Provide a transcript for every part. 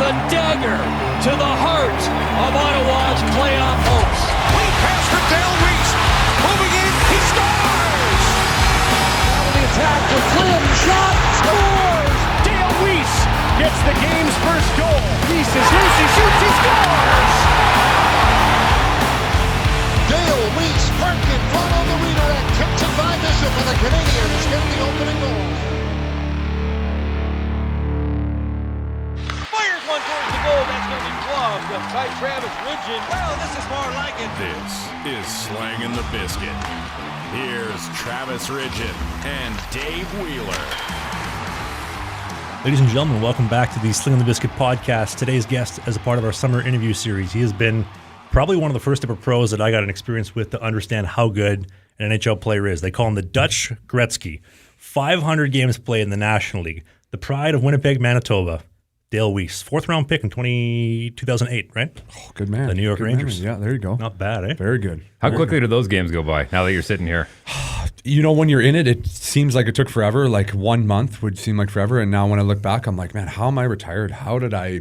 a dagger to the heart of Ottawa's playoff hopes. Clean pass for Dale Weise. Moving in, he scores! Now the attack for Flynn, shot, scores! Dale Weise gets the game's first goal. Weise is loose, he shoots, he scores! Dale Weise parked in front on the redirect, tipped it by Bishop, and the Canadians get the opening goal. Fires one towards the goal. That's going to be gloved by Travis Ridgen. Well, this is more like it. This is Slangin' the Biscuit. Here's Travis Ridgen and Dave Wheeler. Ladies and gentlemen, welcome back to the Slingin' the Biscuit podcast. Today's guest, as a part of our summer interview series, he has been probably one of the first ever pros that I got an experience with to understand how good an NHL player is. They call him the Dutch Gretzky. 500 games played in the National League. The pride of Winnipeg, Manitoba. Dale Weise, fourth round pick in 2008, right? Oh, good man. The New York good Rangers. Man. Yeah, there you go. Not bad, eh? Very good. How quickly do those games go by now that you're sitting here? You know, when you're in it, it seems like it took forever. Like 1 month would seem like forever. And now when I look back, I'm like, man, how am I retired? How did I,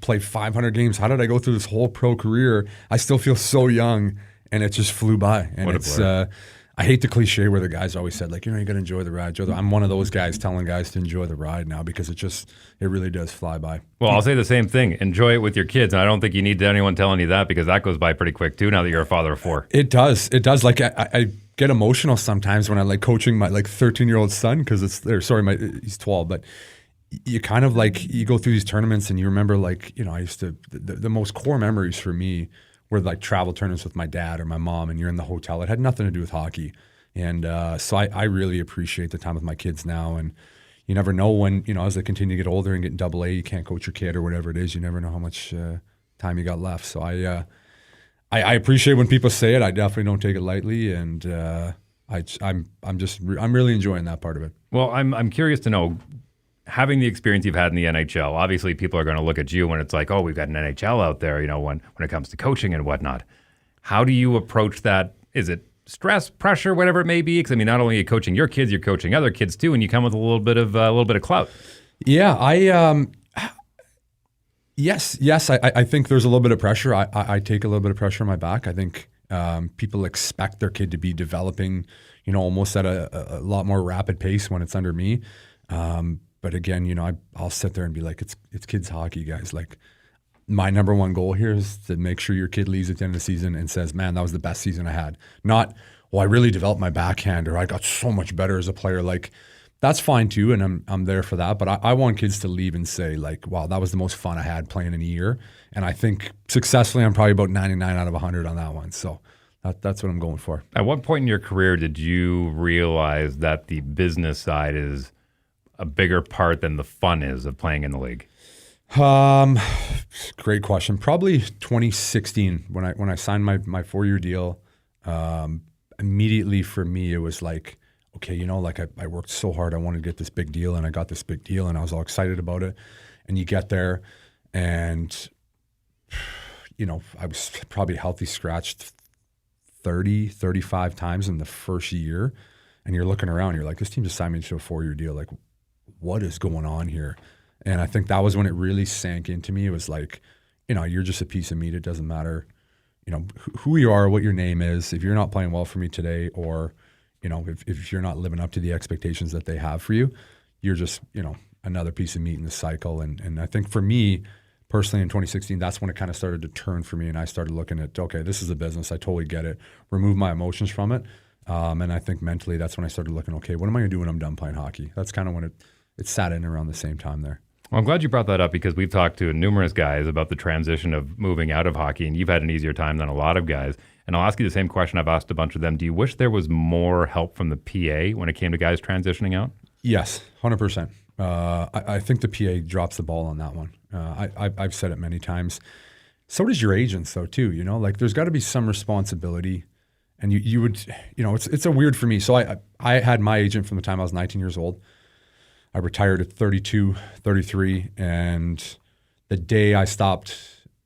play 500 games? How did I go through this whole pro career? I still feel so young, and it just flew by. And What a blur. I hate the cliche where the guys always said, like, you got to enjoy the ride. I'm one of those guys telling guys to enjoy the ride now because it really does fly by. Well, I'll say the same thing. Enjoy it with your kids. And I don't think you need anyone telling you that because that goes by pretty quick too now that you're a father of four. It does. It does. Like I get emotional sometimes when I like coaching my 13-year-old son because he's 12, but you kind of you go through these tournaments and you remember I used to, the most core memories for me were like travel tournaments with my dad or my mom, and you're in the hotel. It had nothing to do with hockey. And so I really appreciate the time with my kids now. And you never know when, as they continue to get older and get in AA, you can't coach your kid or whatever it is. You never know how much time you got left. So I appreciate when people say it. I definitely don't take it lightly. And I'm really enjoying that part of it. Well, I'm curious to know, having the experience you've had in the NHL, obviously people are going to look at you when it's like, oh, we've got an NHL out there, when it comes to coaching and whatnot. How do you approach that? Is it stress, pressure, whatever it may be? Because not only are you coaching your kids, you're coaching other kids too, and you come with a little bit of clout. Yeah, yes. I think there's a little bit of pressure. I take a little bit of pressure on my back. I think people expect their kid to be developing, almost at a lot more rapid pace when it's under me. But again, I'll sit there and be like, it's kids hockey, guys. Like, my number one goal here is to make sure your kid leaves at the end of the season and says, man, that was the best season I had. Not, well, I really developed my backhand or I got so much better as a player. Like, that's fine too, and I'm there for that. But I want kids to leave and say, like, wow, that was the most fun I had playing in a year. And I think successfully I'm probably about 99 out of 100 on that one. So that's what I'm going for. At what point in your career did you realize that the business side is a bigger part than the fun is of playing in the league? Great question. Probably 2016 when I signed my 4-year deal. Immediately for me, it was like, okay, I worked so hard. I wanted to get this big deal, and I got this big deal, and I was all excited about it. And you get there, and I was probably healthy scratched 30, 35 times in the first year. And you're looking around, you're like, this team just signed me to a 4-year deal. Like, what is going on here? And I think that was when it really sank into me. It was like, you're just a piece of meat. It doesn't matter, who you are, what your name is. If you're not playing well for me today, or, if you're not living up to the expectations that they have for you, you're just, another piece of meat in the cycle. And I think for me, personally in 2016, that's when it kind of started to turn for me. And I started looking at, okay, this is a business. I totally get it. Remove my emotions from it. And I think mentally, that's when I started looking, okay, what am I going to do when I'm done playing hockey? That's kind of when it sat in around the same time there. Well, I'm glad you brought that up because we've talked to numerous guys about the transition of moving out of hockey, and you've had an easier time than a lot of guys. And I'll ask you the same question I've asked a bunch of them. Do you wish there was more help from the PA when it came to guys transitioning out? Yes, 100%. I think the PA drops the ball on that one. I've said it many times. So does your agents, though, too. There's got to be some responsibility. And you would, it's a weird for me. So I had my agent from the time I was 19 years old. I retired at 32, 33, and the day I stopped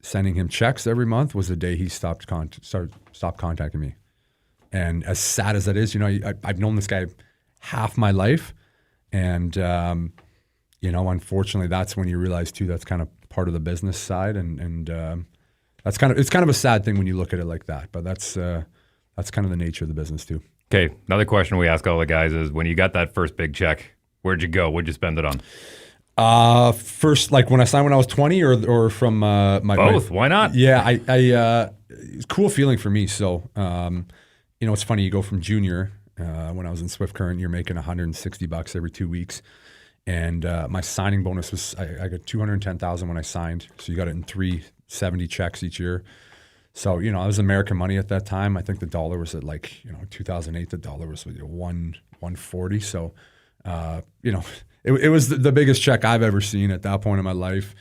sending him checks every month was the day he stopped contacting me. And as sad as that is, I've known this guy half my life, and unfortunately, that's when you realize too that's kind of part of the business side, and it's kind of a sad thing when you look at it like that. But that's kind of the nature of the business too. Okay, another question we ask all the guys is, when you got that first big check, where'd you go? What'd you spend it on? First, like when I signed when I was 20, or from my both. Why not? Yeah, it's a cool feeling for me. So, it's funny. You go from junior when I was in Swift Current, you're making $160 every 2 weeks, and my signing bonus was I got $210,000 when I signed. So you got it in 370 checks each year. So, I was American money at that time. I think the dollar was at 2008, the dollar was 140. So, it was the biggest check I've ever seen at that point in my life.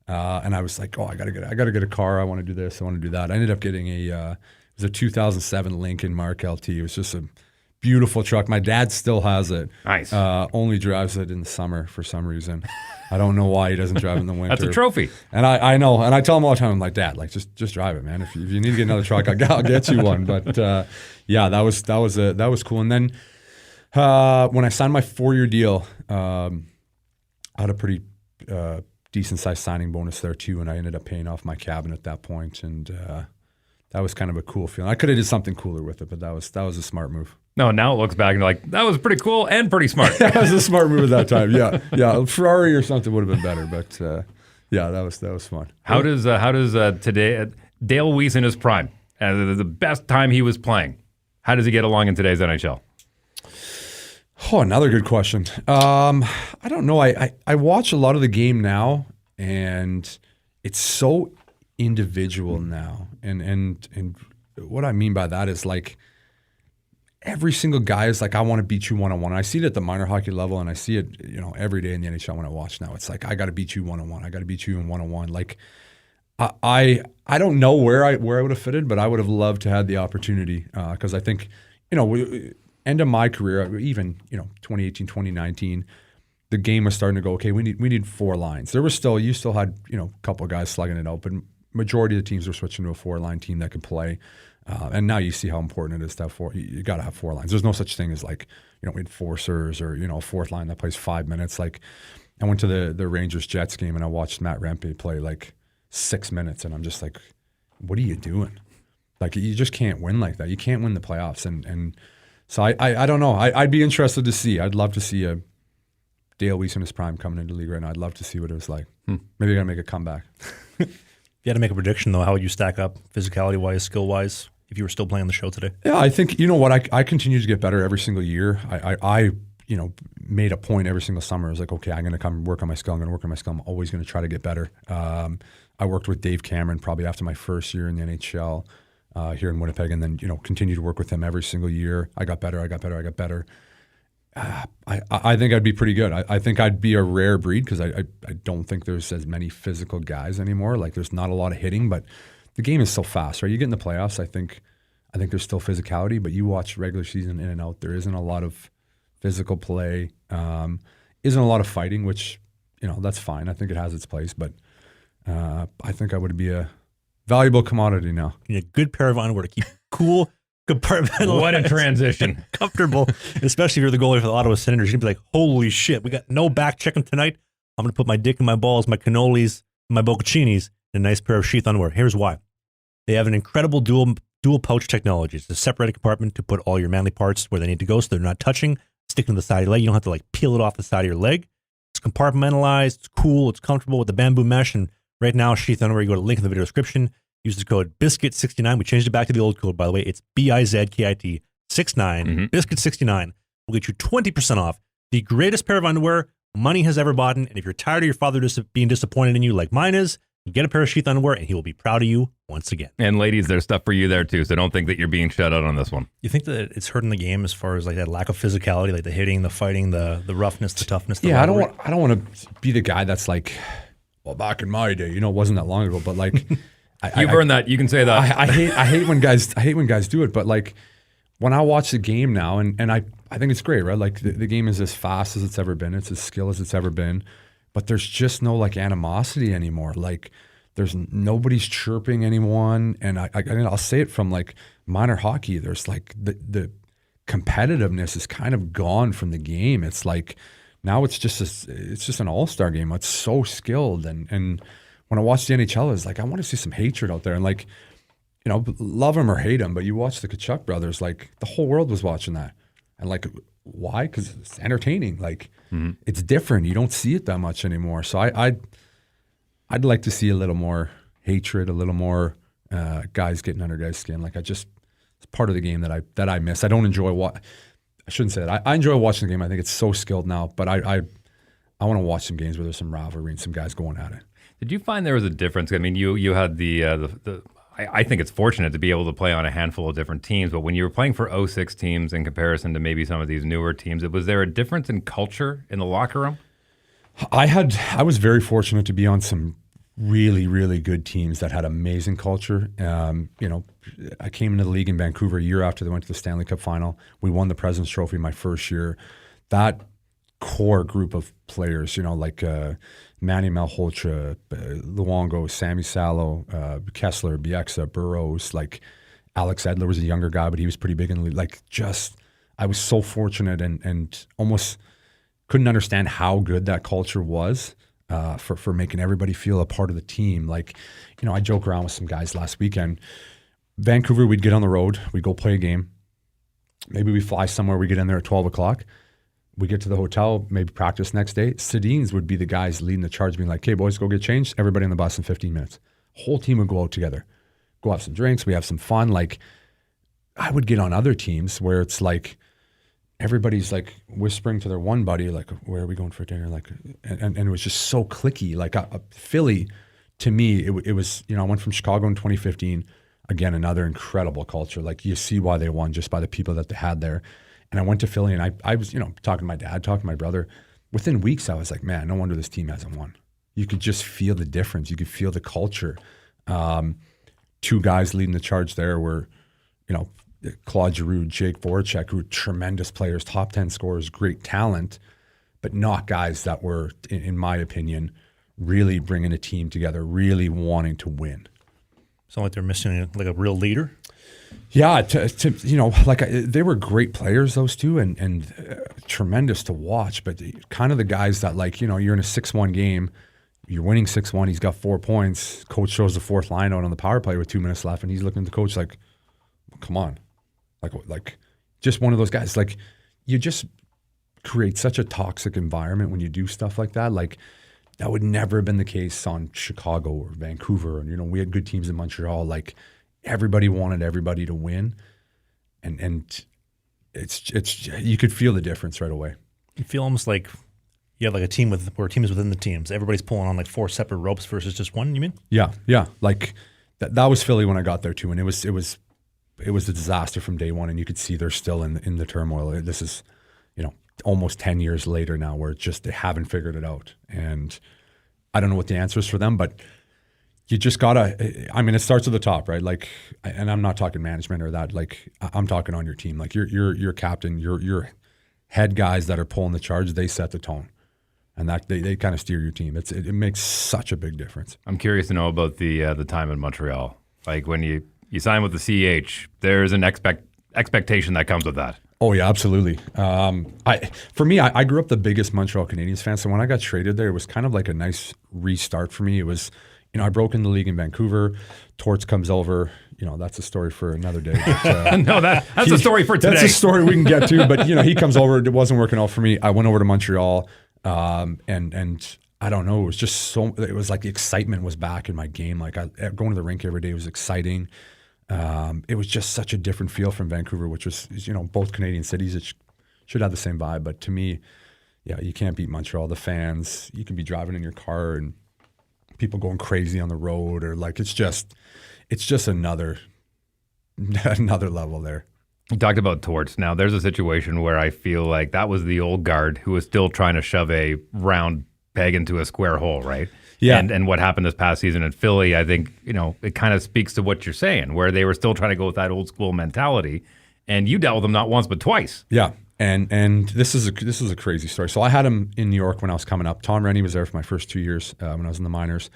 And I was like, I gotta get a car. I want to do this. I want to do that. I ended up getting it was a 2007 Lincoln Mark LT. It was just a beautiful truck. My dad still has it. Nice. Only drives it in the summer for some reason. I don't know why he doesn't drive in the winter. That's a trophy. And I know. And I tell him all the time, I'm like, Dad, just drive it, man. If you need to get another truck, I'll get you one. But that was cool. And then when I signed my 4-year deal, I had a pretty decent sized signing bonus there too, and I ended up paying off my cabin at that point, and that was kind of a cool feeling. I could have did something cooler with it, but that was a smart move. No, now it looks back and you're like, that was pretty cool and pretty smart. That was a smart move at that time. Yeah, Ferrari or something would have been better, but that was fun. How does today Dale Weise in his prime, the best time he was playing, how does he get along in today's NHL? Oh, another good question. I don't know. I watch a lot of the game now, and it's so individual now. And what I mean by that is like every single guy is like, I want to beat you one-on-one. I see it at the minor hockey level, and I see it, every day in the NHL when I watch now. It's like, I got to beat you one-on-one. I got to beat you in one-on-one. Like I don't know where I would have fitted, but I would have loved to have the opportunity because I think, end of my career, even 2018, 2019, the game was starting to go, okay, we need 4 lines. There was you still had a couple of guys slugging it out, but majority of the teams were switching to a 4-line team that could play. And now you see how important it is to have 4. You got to have 4 lines. There's no such thing as enforcers or a 4th line that plays 5 minutes. Like I went to the Rangers Jets game and I watched Matt Rempe play 6 minutes, and I'm just like, what are you doing? Like you just can't win like that. You can't win the playoffs, and so I don't know. I'd be interested to see. I'd love to see a Dale Weise in his prime coming into the league right now. I'd love to see what it was like. Maybe I got to make a comeback. If you had to make a prediction, though, how would you stack up physicality-wise, skill-wise, if you were still playing the show today? Yeah, I think, I continue to get better every single year. I made a point every single summer. I was like, okay, I'm going to come work on my skill. I'm always going to try to get better. I worked with Dave Cameron probably after my first year in the NHL. Here in Winnipeg, and then continue to work with him every single year. I got better. I think I'd be pretty good. I think I'd be a rare breed because I don't think there's as many physical guys anymore. Like there's not a lot of hitting, but the game is so fast, right? You get in the playoffs, I think there's still physicality, but you watch regular season in and out, there isn't a lot of physical play, isn't a lot of fighting, which that's fine. I think it has its place, but I think I would be a valuable commodity now. You need a good pair of underwear to keep cool, compartmentalized. What a transition. Comfortable, especially if you're the goalie for the Ottawa Senators. You're going to be like, holy shit, we got no back checking tonight. I'm going to put my dick in my balls, my cannolis, my bocconcinis in a nice pair of sheath underwear. Here's why. They have an incredible dual pouch technology. It's a separated compartment to put all your manly parts where they need to go so they're not touching, sticking to the side of your leg. You don't have to peel it off the side of your leg. It's compartmentalized, it's cool, it's comfortable with the bamboo mesh, and right now, sheath underwear, you go to the link in the video description. Use the code BISCUIT69. We changed it back to the old code, by the way. It's BIZKIT 69. BISCUIT69 will get you 20% off the greatest pair of underwear money has ever bought. And if you're tired of your father being disappointed in you like mine is, get a pair of sheath underwear and he will be proud of you once again. And ladies, there's stuff for you there too, so don't think that you're being shut out on this one. You think that it's hurting the game as far as that lack of physicality, like the hitting, the fighting, the roughness, the toughness? I don't want to be the guy that's like, well, back in my day, it wasn't that long ago, but you've earned that. You can say that. I hate when guys do it, but when I watch the game now, and I think it's great, right? Like the game is as fast as it's ever been, it's as skilled as it's ever been, but there's just no animosity anymore. Like there's nobody's chirping anyone, and I'll say it from minor hockey. There's the competitiveness is kind of gone from the game. It's now it's just an all-star game. It's so skilled, and when I watch the NHL, it's like I want to see some hatred out there, and like, you know, love him or hate him, but you watch the Kachuk brothers, like the whole world was watching that, and like, why? Because it's entertaining. Like, it's different. You don't see it that much anymore. So I'd like to see a little more hatred, a little more guys getting under guys' skin. Like, it's part of the game that I miss. I don't enjoy I shouldn't say that. I enjoy watching the game. I think it's so skilled now, but I want to watch some games where there's some rivalry and some guys going at it. Did you find there was a difference? I mean, you had the I think it's fortunate to be able to play on a handful of different teams, but when you were playing for 06 teams in comparison to maybe some of these newer teams, was there a difference in culture in the locker room? I was very fortunate to be on some really, really good teams that had amazing culture. You know, I came into the league in Vancouver a year after they went to the Stanley Cup final. We won the President's Trophy my first year. That core group of players, you know, like Manny Malhotra, Luongo, Sammy Salo, Kessler, Bieksa, Burroughs, like Alex Edler was a younger guy, but he was pretty big in the league. Like, I was so fortunate and almost couldn't understand how good that culture was for making everybody feel a part of the team. Like, you know, I joke around with some guys last weekend. Vancouver, we'd get on the road, we'd go play a game. Maybe we fly somewhere, we get in there at 12 o'clock. We get to the hotel, maybe practice next day. Sedins would be the guys leading the charge, being like, "Hey, boys, go get changed. Everybody on the bus in 15 minutes." Whole team would go out together, go have some drinks. We have some fun. Like, I would get on other teams where it's like everybody's like whispering to their one buddy, like, "Where are we going for dinner?" Like, and it was just so cliquey. Like Philly, to me, it was, you know, I went from Chicago in 2015. Again, another incredible culture. Like, you see why they won just by the people that they had there. And I went to Philly, and I was, you know, talking to my dad, talking to my brother. Within weeks, I was like, man, no wonder this team hasn't won. You could just feel the difference. You could feel the culture. Two guys leading the charge there were, you know, Claude Giroux, Jake Voracek, who were tremendous players, top 10 scorers, great talent, but not guys that were, in my opinion, really bringing a team together, really wanting to win. Sound like they're missing like a real leader. Yeah, to you know, like they were great players, those two, and tremendous to watch. But kind of the guys that, like, you know, you're in a 6-1 game, you're winning 6-1. He's got 4 points. Coach shows the fourth line out on the power play with 2 minutes left, and he's looking at the coach like, "Come on," like just one of those guys. Like, you just create such a toxic environment when you do stuff like that. Like, that would never have been the case on Chicago or Vancouver, and you know, we had good teams in Montreal. Like, everybody wanted everybody to win, and it's you could feel the difference right away. You feel almost like you have like a team where teams within the teams. Everybody's pulling on like 4 separate ropes versus just one. You mean? Yeah. Like that was Philly when I got there too, and it was a disaster from day one, and you could see they're still in the turmoil. This is, you know, almost 10 years later now, where it's just they haven't figured it out, and I don't know what the answer is for them, but. You just gotta. I mean, it starts at the top, right? Like, and I'm not talking management or that. Like, I'm talking on your team. Like, your captain, your head guys that are pulling the charge. They set the tone, and that they kind of steer your team. It makes such a big difference. I'm curious to know about the time in Montreal. Like, when you sign with the CH, there's an expectation that comes with that. Oh yeah, absolutely. For me, I grew up the biggest Montreal Canadiens fan. So when I got traded there, it was kind of like a nice restart for me. It was. You know, I broke in the league in Vancouver. Torts comes over. You know, that's a story for another day. But, no, that's a story for today. That's a story we can get to. But, you know, he comes over. It wasn't working out for me. I went over to Montreal, and I don't know. It was just it was like the excitement was back in my game. Like, going to the rink every day was exciting. It was just such a different feel from Vancouver, which was, you know, both Canadian cities. It should have the same vibe. But to me, yeah, you can't beat Montreal. The fans, you can be driving in your car and people going crazy on the road, or like it's just another level there. You talked about Torts. Now, there's a situation where I feel like that was the old guard who was still trying to shove a round peg into a square hole, right? Yeah. And what happened this past season in Philly, I think, you know, it kind of speaks to what you're saying, where they were still trying to go with that old school mentality, and you dealt with them not once but twice. Yeah. And this is a crazy story. So I had him in New York when I was coming up. Tom Rennie was there for my first 2 years when I was in the minors.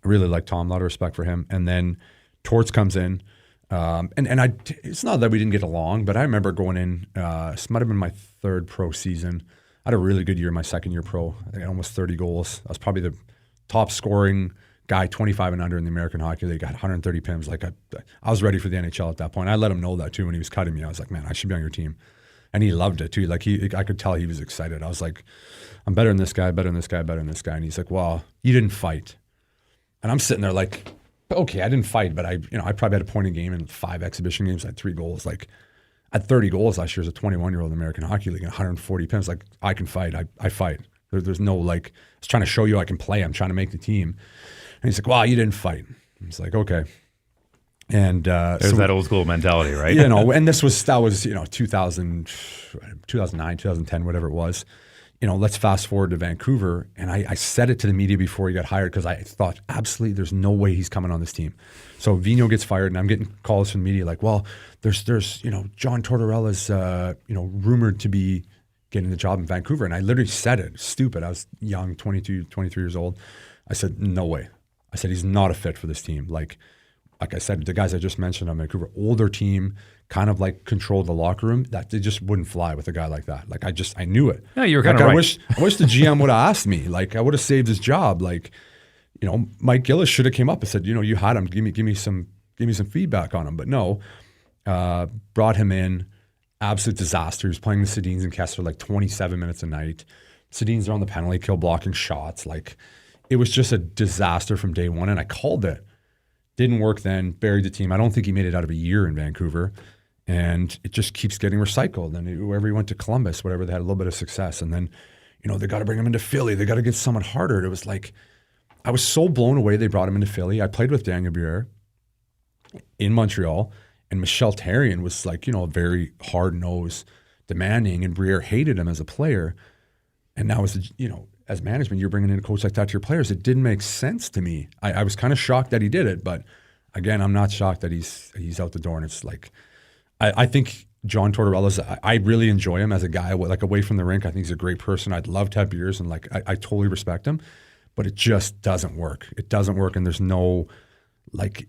I really liked Tom, a lot of respect for him. And then Torts comes in, and it's not that we didn't get along, but I remember going in. This might have been my 3rd pro season. I had a really good year, my 2nd year pro. I think I had almost 30 goals. I was probably the top scoring guy 25 and under in the American Hockey League, got 130 PIMs. Like I was ready for the NHL at that point. I let him know that too when he was cutting me. I was like, man, I should be on your team. And he loved it too. Like I could tell he was excited. I was like, I'm better than this guy, better than this guy, better than this guy. And he's like, well, you didn't fight. And I'm sitting there like, okay, I didn't fight, but I probably had a point a game in 5 exhibition games. I had 3 goals. Like I had 30 goals last year as a 21-year-old in the American Hockey League and 140 PIMs. Like I can fight. I fight. There's no like, I was trying to show you I can play. I'm trying to make the team. And he's like, well, you didn't fight. I was like, okay. And there's that old school mentality, right? You know, and that was 2009, 2010, whatever it was. You know, let's fast forward to Vancouver. And I said it to the media before he got hired because I thought, absolutely, there's no way he's coming on this team. So Vigneault gets fired, and I'm getting calls from the media like, well, there's John Tortorella's, rumored to be getting the job in Vancouver. And I literally said it. Stupid. I was young, 22, 23 years old. I said, no way. I said, he's not a fit for this team. Like I said, the guys I just mentioned on Vancouver, older team, kind of like controlled the locker room, that they just wouldn't fly with a guy like that. Like I knew it. Yeah, you were kind of right. I wish the GM would have asked me. Like I would have saved his job. Like, you know, Mike Gillis should have came up and said, you know, you had him. Give me some feedback on him. But no, brought him in. Absolute disaster. He was playing the Sedins and Kessler like 27 minutes a night. Sedins are on the penalty kill, blocking shots. Like it was just a disaster from day one. And I called it. Didn't work then, buried the team. I don't think he made it out of a year in Vancouver. And it just keeps getting recycled. And whoever he went to Columbus, whatever, they had a little bit of success. And then, you know, they got to bring him into Philly. They got to get someone harder. It was like, I was so blown away they brought him into Philly. I played with Daniel Briere in Montreal. And Michel Therrien was like, you know, a very hard-nosed, demanding. And Briere hated him as a player. And now as management, you're bringing in a coach like that to your players. It didn't make sense to me. I was kind of shocked that he did it, but again, I'm not shocked that he's out the door. And it's like, I think John Tortorella's, I really enjoy him as a guy, like away from the rink. I think he's a great person. I'd love to have beers and like, I totally respect him, but it just doesn't work. It doesn't work. And there's no, like,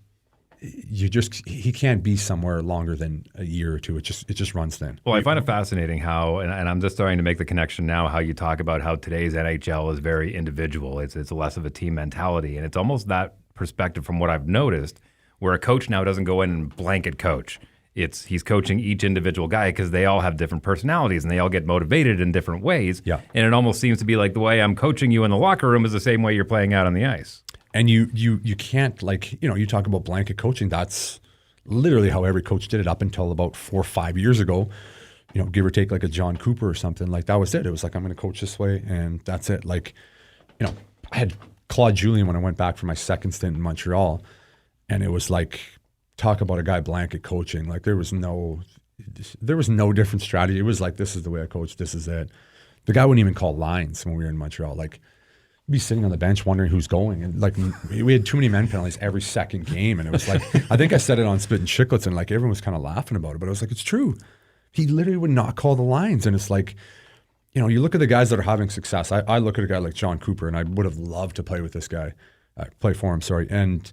he can't be somewhere longer than a year or two. It just runs thin. Well, I find it fascinating how, and I'm just starting to make the connection now, how you talk about how today's NHL is very individual. It's less of a team mentality. And it's almost that perspective from what I've noticed, where a coach now doesn't go in and blanket coach. He's coaching each individual guy because they all have different personalities and they all get motivated in different ways. Yeah. And it almost seems to be like the way I'm coaching you in the locker room is the same way you're playing out on the ice. And you can't, like, you know, you talk about blanket coaching. That's literally how every coach did it up until about 4 or 5 years ago. You know, give or take like a John Cooper or something. Like that was it. It was like, I'm going to coach this way and that's it. Like, you know, I had Claude Julien when I went back for my second stint in Montreal, and it was like, talk about a guy blanket coaching. Like there was no different strategy. It was like, this is the way I coach. This is it. The guy wouldn't even call lines when we were in Montreal. Like, be sitting on the bench wondering who's going. And like we had too many men penalties every second game. And it was like, I think I said it on Spit and Chicklets and like everyone was kind of laughing about it, but I was like, it's true. He literally would not call the lines. And it's like, you know, you look at the guys that are having success. I look at a guy like John Cooper and I would have loved to play with this guy, play for him, sorry. And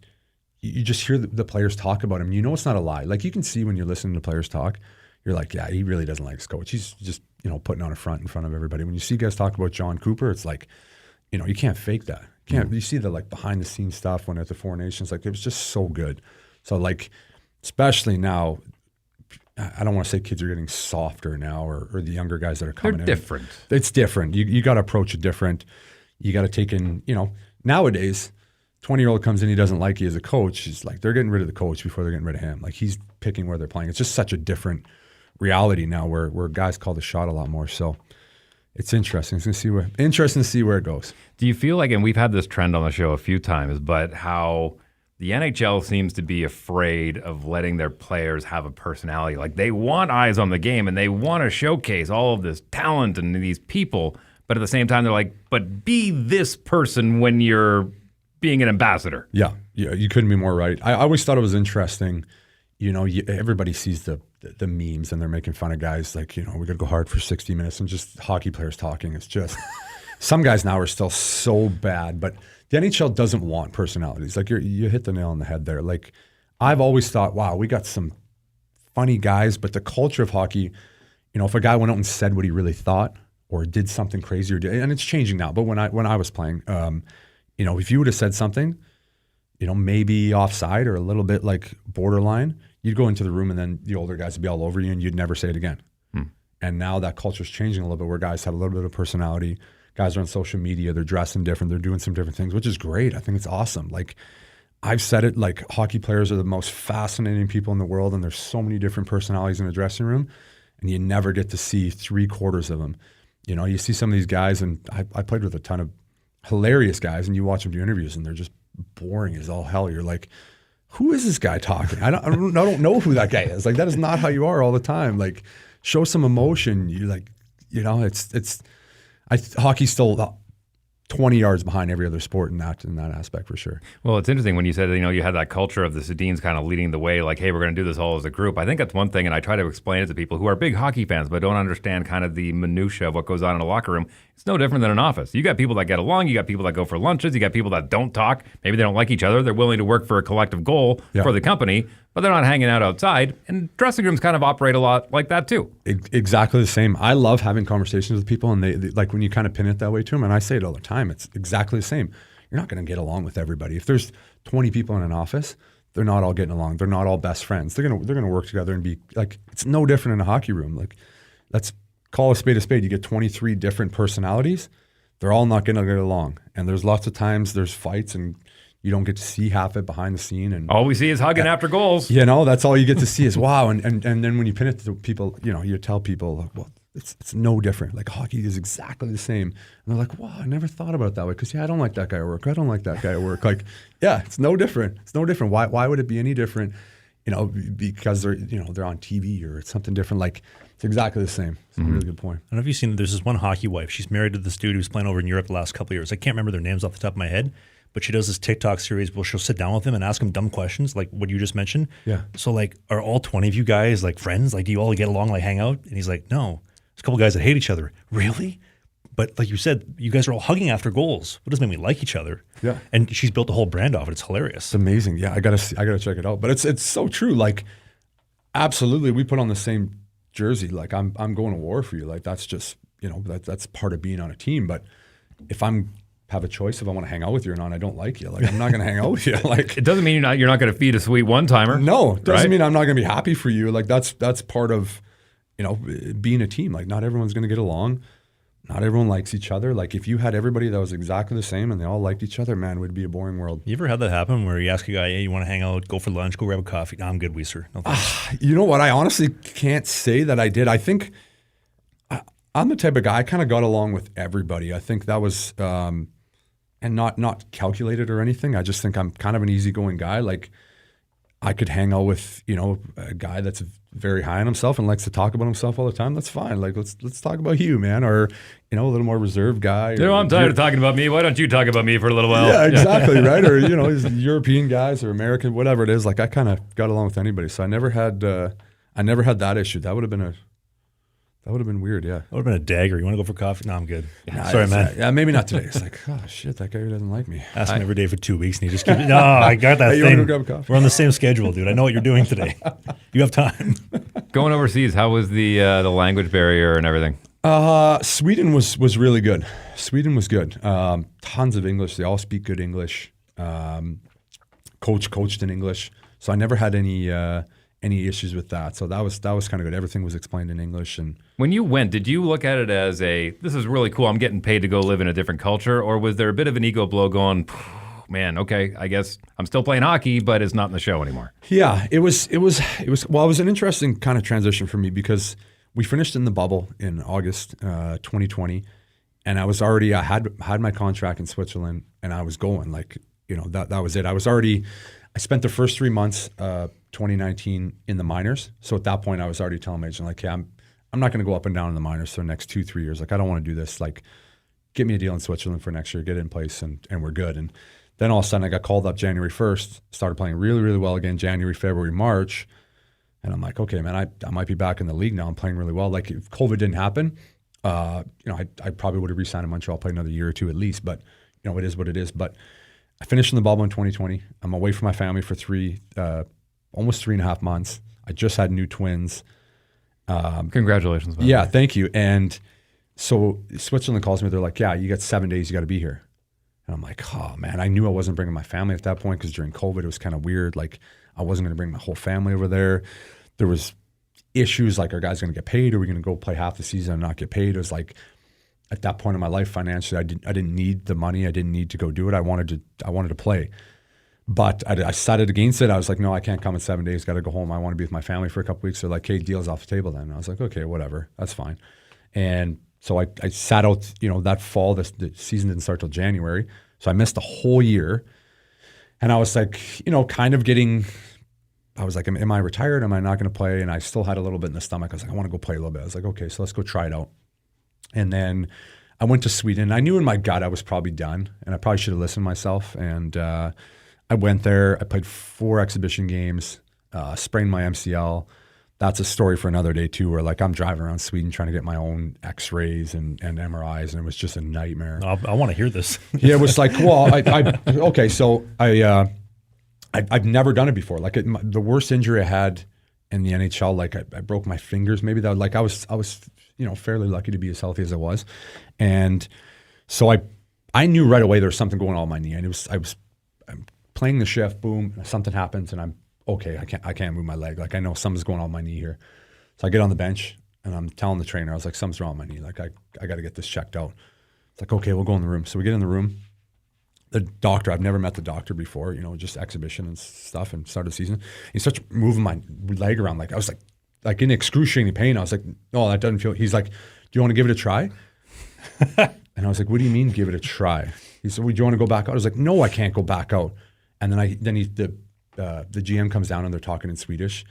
you just hear the players talk about him. You know, it's not a lie. Like you can see when you're listening to players talk, you're like, yeah, he really doesn't like his coach. He's just, you know, putting on a front in front of everybody. When you see guys talk about John Cooper, it's like, you know, you can't fake that. You see the like behind the scenes stuff when at the Four Nations, like it was just so good. So like, especially now, I don't want to say kids are getting softer now or the younger guys that are coming in. They're different. It's different. You got to approach it different. You got to take in, you know, nowadays, 20-year-old comes in, he doesn't like you as a coach. He's like, they're getting rid of the coach before they're getting rid of him. Like he's picking where they're playing. It's just such a different reality now where guys call the shot a lot more. So it's interesting. It's interesting to see where it goes. Do you feel like, and we've had this trend on the show a few times, but how the NHL seems to be afraid of letting their players have a personality. Like they want eyes on the game and they want to showcase all of this talent and these people, but at the same time they're like, but be this person when you're being an ambassador. Yeah, you couldn't be more right. I always thought it was interesting. You know, everybody sees the memes and they're making fun of guys like, you know, we got to go hard for 60 minutes and just hockey players talking. It's just, some guys now are still so bad, but the NHL doesn't want personalities. Like you hit the nail on the head there. Like I've always thought, wow, we got some funny guys, but the culture of hockey, you know, if a guy went out and said what he really thought or did something crazy and it's changing now, but when I was playing, you know, if you would have said something, maybe offside or a little bit like borderline, you'd go into the room and then the older guys would be all over you and you'd never say it again. And now that culture's changing a little bit where guys have a little bit of personality. Guys are on social media. They're dressing different. They're doing some different things, which is great. I think it's awesome. Like, I've said it, like, hockey players are the most fascinating people in the world, and there's so many different personalities in the dressing room, and you never get to see 3/4 of them. You see some of these guys, and I played with a ton of hilarious guys, and you watch them do interviews, and they're just boring as all hell. You're like, who is this guy talking? I don't know who that guy is. Like, that is not how you are all the time. Like, show some emotion. You like, hockey's still 20 yards behind every other sport in that aspect for sure. Well, it's interesting when you said, you had that culture of the Sedins kind of leading the way, like, hey, we're going to do this all as a group. I think that's one thing, and I try to explain it to people who are big hockey fans but don't understand kind of the minutia of what goes on in a locker room. It's no different than an office. You got people that get along, you got people that go for lunches, you got people that don't talk. Maybe they don't like each other. They're willing to work for a collective goal for the company, but they're not hanging out outside. And dressing rooms kind of operate a lot like that too. Exactly the same. I love having conversations with people, and they like when you kind of pin it that way to them, and I say it all the time, it's exactly the same. You're not going to get along with everybody. If there's 20 people in an office, they're not all getting along. They're not all best friends. They're gonna work together and be like, it's no different in a hockey room. Like, let's call a spade a spade. You get 23 different personalities. They're all not going to get along. And there's lots of times there's fights and you don't get to see half it behind the scene. And all we see is hugging after goals. That's all you get to see is wow. And then when you pin it to people, you tell people, well, it's no different. Like, hockey is exactly the same. And they're like, wow, I never thought about it that way. Because I don't like that guy at work. I don't like that guy at work. Like, yeah, it's no different. It's no different. Why would it be any different? Because they're on TV or it's something different. Like, it's exactly the same. It's a really good point. I don't know if you've seen, there's this one hockey wife. She's married to this dude who's playing over in Europe the last couple of years. I can't remember their names off the top of my head, but she does this TikTok series where she'll sit down with him and ask him dumb questions like what you just mentioned. Yeah. So, like, are all 20 of you guys, like, friends? Like, do you all get along, like, hang out? And he's like, no. There's a couple guys that hate each other. Really? But like you said, you guys are all hugging after goals. What doesn't mean we like each other? Yeah. And she's built a whole brand off it. It's hilarious. It's amazing. Yeah, I gotta check it out. But it's so true. Like, absolutely, we put on the same jersey. Like, I'm going to war for you. Like, that's just that's part of being on a team. But if have a choice if I want to hang out with you or not, I don't like you. Like, I'm not going to hang out with you. Like, it doesn't mean you're not going to feed a sweet one-timer. No, it doesn't mean I'm not going to be happy for you. Like, that's part of being a team. Like, not everyone's going to get along. Not everyone likes each other. Like, if you had everybody that was exactly the same and they all liked each other, man, it would be a boring world. You ever had that happen where you ask a guy, hey, you want to hang out, go for lunch, go grab a coffee? No, I'm good, Weiser. No thanks. You know what? I honestly can't say that I did. I think I'm the type of guy, I kind of got along with everybody. I think that was, and not calculated or anything. I just think I'm kind of an easygoing guy. Like, I could hang out with, a guy that's very high on himself and likes to talk about himself all the time. That's fine. Like, let's talk about you, man. Or, a little more reserved guy. I'm tired of talking about me. Why don't you talk about me for a little while? Yeah, exactly. Right. Or, European guys or American, whatever it is. Like, I kind of got along with anybody. So I never had that issue. That would have been weird. Yeah. That would have been a dagger. You want to go for coffee? No, I'm good. Nah, sorry, man. Yeah, maybe not today. It's like, oh shit, that guy doesn't like me. Ask him every day for 2 weeks and he just keeps, no, I got that hey, thing. You want to go grab a coffee? We're on the same schedule, dude. I know what you're doing today. You have time. Going overseas, how was the language barrier and everything? Sweden was really good. Sweden was good. Tons of English. They all speak good English. Coached in English. So I never had any issues with that. So that was kind of good. Everything was explained in English. And when you went, did you look at it as this is really cool, I'm getting paid to go live in a different culture, or was there a bit of an ego blow going, man, okay, I guess I'm still playing hockey, but it's not in the show anymore? Yeah, it was an interesting kind of transition for me because we finished in the bubble in August 2020, and I had my contract in Switzerland, and I was going that was it. I spent the first 3 months 2019 in the minors. So at that point, I was already telling my agent, like, hey, I'm not going to go up and down in the minors for the next 2-3 years. Like, I don't want to do this. Like, get me a deal in Switzerland for next year, get it in place, and we're good. And then all of a sudden, I got called up January 1st, started playing really, really well again, January, February, March. And I'm like, okay, man, I might be back in the league now. I'm playing really well. Like, if COVID didn't happen, I probably would have re-signed in Montreal, played another year or two at least. But, it is what it is. But I finished in the bubble in 2020. I'm away from my family for almost 3.5 months. I just had new twins. Congratulations. Yeah, thank you. And so Switzerland calls me. They're like, yeah, you got 7 days. You got to be here. And I'm like, oh man, I knew I wasn't bringing my family at that point because during COVID it was kind of weird. Like I wasn't going to bring my whole family over there. There was issues like, are guys going to get paid? Are we going to go play half the season and not get paid? It was like at that point in my life financially, I didn't need the money. I didn't need to go do it. I wanted to play. But I decided against it. I was like, no, I can't come in 7 days. Got to go home. I want to be with my family for a couple weeks. So like, hey, deal's off the table then. And I was like, okay, whatever. That's fine. And so I sat out, that fall. The season didn't start till January. So I missed a whole year. And I was like, kind of I was like, am I retired? Am I not going to play? And I still had a little bit in the stomach. I was like, I want to go play a little bit. I was like, okay, so let's go try it out. And then I went to Sweden. I knew in my gut I was probably done. And I probably should have listened to myself. And I went there. I played 4 exhibition games, sprained my MCL. That's a story for another day too, where like I'm driving around Sweden trying to get my own x-rays and MRIs, and it was just a nightmare. I want to hear this. Yeah, it was like, well, okay, so I've never done it before. Like the worst injury I had in the NHL, like I broke my fingers. Maybe that, like I was fairly lucky to be as healthy as I was. And so I knew right away there was something going on my knee. And I'm playing the shift, boom, something happens, and I'm okay. I can't move my leg. Like I know something's going on my knee here. So I get on the bench and I'm telling the trainer, I was like, something's wrong with my knee. Like I got to get this checked out. It's like, okay, we'll go in the room. So we get in the room. The doctor, I've never met the doctor before, just exhibition and stuff, and start of the season. He starts moving my leg around. Like I was like in excruciating pain. I was like, no, that doesn't feel. He's like, do you want to give it a try? And I was like, what do you mean give it a try? He said, well, do you want to go back out? I was like, no, I can't go back out. And then the GM comes down and they're talking in Swedish,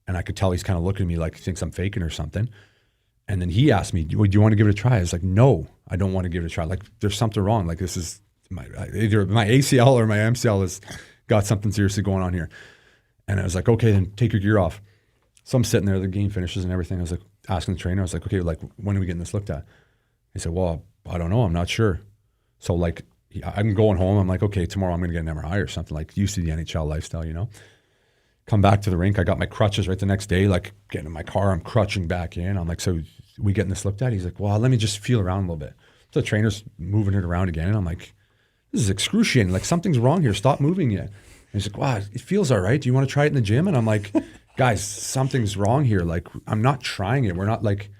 and I could tell he's kind of looking at me like he thinks I'm faking or something. And then he asked me, do you want to give it a try? I was like, no, I don't want to give it a try. Like there's something wrong. Like this is either my ACL or my MCL has got something seriously going on here. And I was like, okay, then take your gear off. So I'm sitting there, the game finishes and everything. I was like asking the trainer, I was like, okay, like when are we getting this looked at? He said, well, I don't know. I'm not sure. So like I'm going home. I'm like, okay, tomorrow I'm going to get an MRI or something, like used to the NHL lifestyle, Come back to the rink. I got my crutches right the next day, like getting in my car. I'm crutching back in. I'm like, so we getting this looked at? He's like, well, let me just feel around a little bit. So the trainer's moving it around again. And I'm like, this is excruciating. Like something's wrong here. Stop moving it. And he's like, wow, it feels all right. Do you want to try it in the gym? And I'm like, guys, something's wrong here. Like I'm not trying it. We're not like,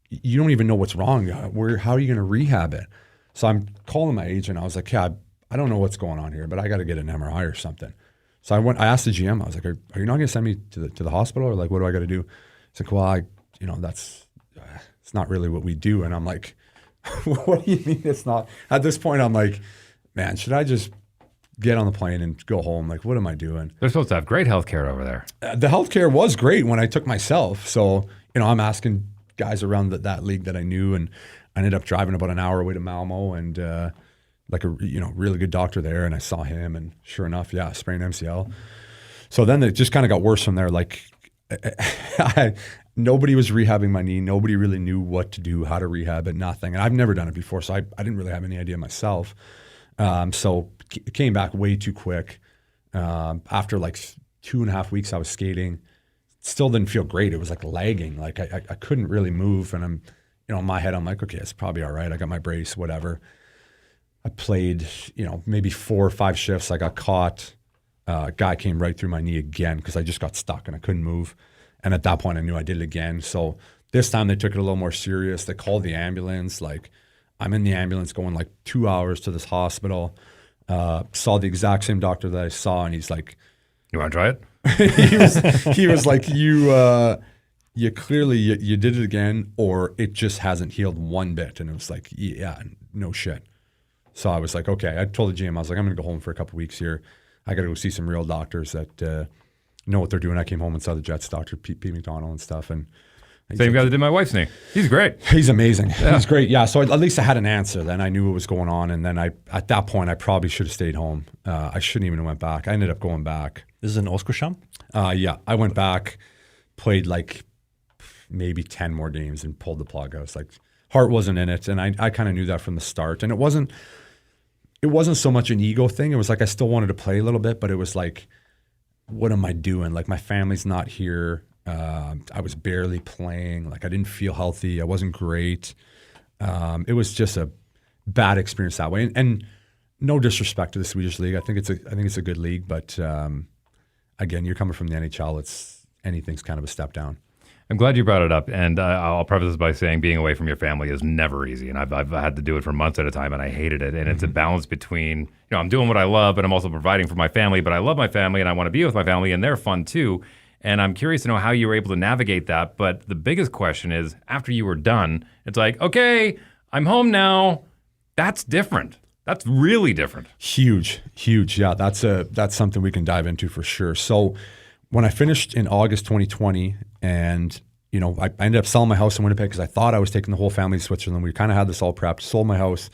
you don't even know what's wrong. How are you going to rehab it? So I'm calling my agent. I was like, yeah, I don't know what's going on here, but I got to get an MRI or something. So I asked the GM, I was like, are you not going to send me to the hospital, or like, what do I got to do? He's like, well, that's, it's not really what we do. And I'm like, what do you mean it's not? At this point, I'm like, man, should I just get on the plane and go home? Like, what am I doing? They're supposed to have great healthcare over there. The healthcare was great when I took myself. So, I'm asking guys around that league that I knew, and I ended up driving about an hour away to Malmo, and like a really good doctor there, and I saw him, and sure enough, yeah, sprained MCL. So then it just kind of got worse from there. Like nobody was rehabbing my knee. Nobody really knew what to do, how to rehab it, nothing. And I've never done it before, so I didn't really have any idea myself. So it came back way too quick. After like 2.5 weeks, I was skating. Still didn't feel great. It was like lagging. Like I couldn't really move, and I'm, in my head, I'm like, okay, it's probably all right. I got my brace, whatever. I played, maybe 4 or 5 shifts. I got caught. A guy came right through my knee again because I just got stuck and I couldn't move. And at that point, I knew I did it again. So this time they took it a little more serious. They called the ambulance. Like I'm in the ambulance going like 2 hours to this hospital. Saw the exact same doctor that I saw, and he's like, "You want to try it?" he was like, you clearly you did it again, or it just hasn't healed one bit. And it was like, yeah, no shit. So I was like, okay. I told the GM, I was like, I'm going to go home for a couple weeks here. I got to go see some real doctors that know what they're doing. I came home and saw the Jets doctor, Pete McDonald and stuff. And same guy that did my wife's knee. He's great. He's amazing. Yeah. He's great. Yeah. So at least I had an answer. Then I knew what was going on. And then at that point, I probably should have stayed home. I shouldn't even have went back. I ended up going back. This is in Oskarshamn? Yeah. I went back, played like maybe 10 more games, and pulled the plug. I was like, heart wasn't in it. And I kind of knew that from the start. And it wasn't so much an ego thing. It was like I still wanted to play a little bit, but it was like, what am I doing? Like my family's not here. I was barely playing. Like I didn't feel healthy. I wasn't great. It was just a bad experience that way. And no disrespect to the Swedish league. I think it's a good league, but again, you're coming from the NHL. Anything's kind of a step down. I'm glad you brought it up, and I'll preface this by saying being away from your family is never easy, and I've had to do it for months at a time, and I hated it. And it's a balance between, I'm doing what I love, and I'm also providing for my family, but I love my family, and I want to be with my family, and they're fun too. And I'm curious to know how you were able to navigate that. But the biggest question is, after you were done, it's like, okay, I'm home now. That's different. That's really different. Huge. Yeah, that's something we can dive into for sure. So when I finished in August 2020, and I ended up selling my house in Winnipeg because I thought I was taking the whole family to Switzerland. We kind of had this all prepped. Sold my house,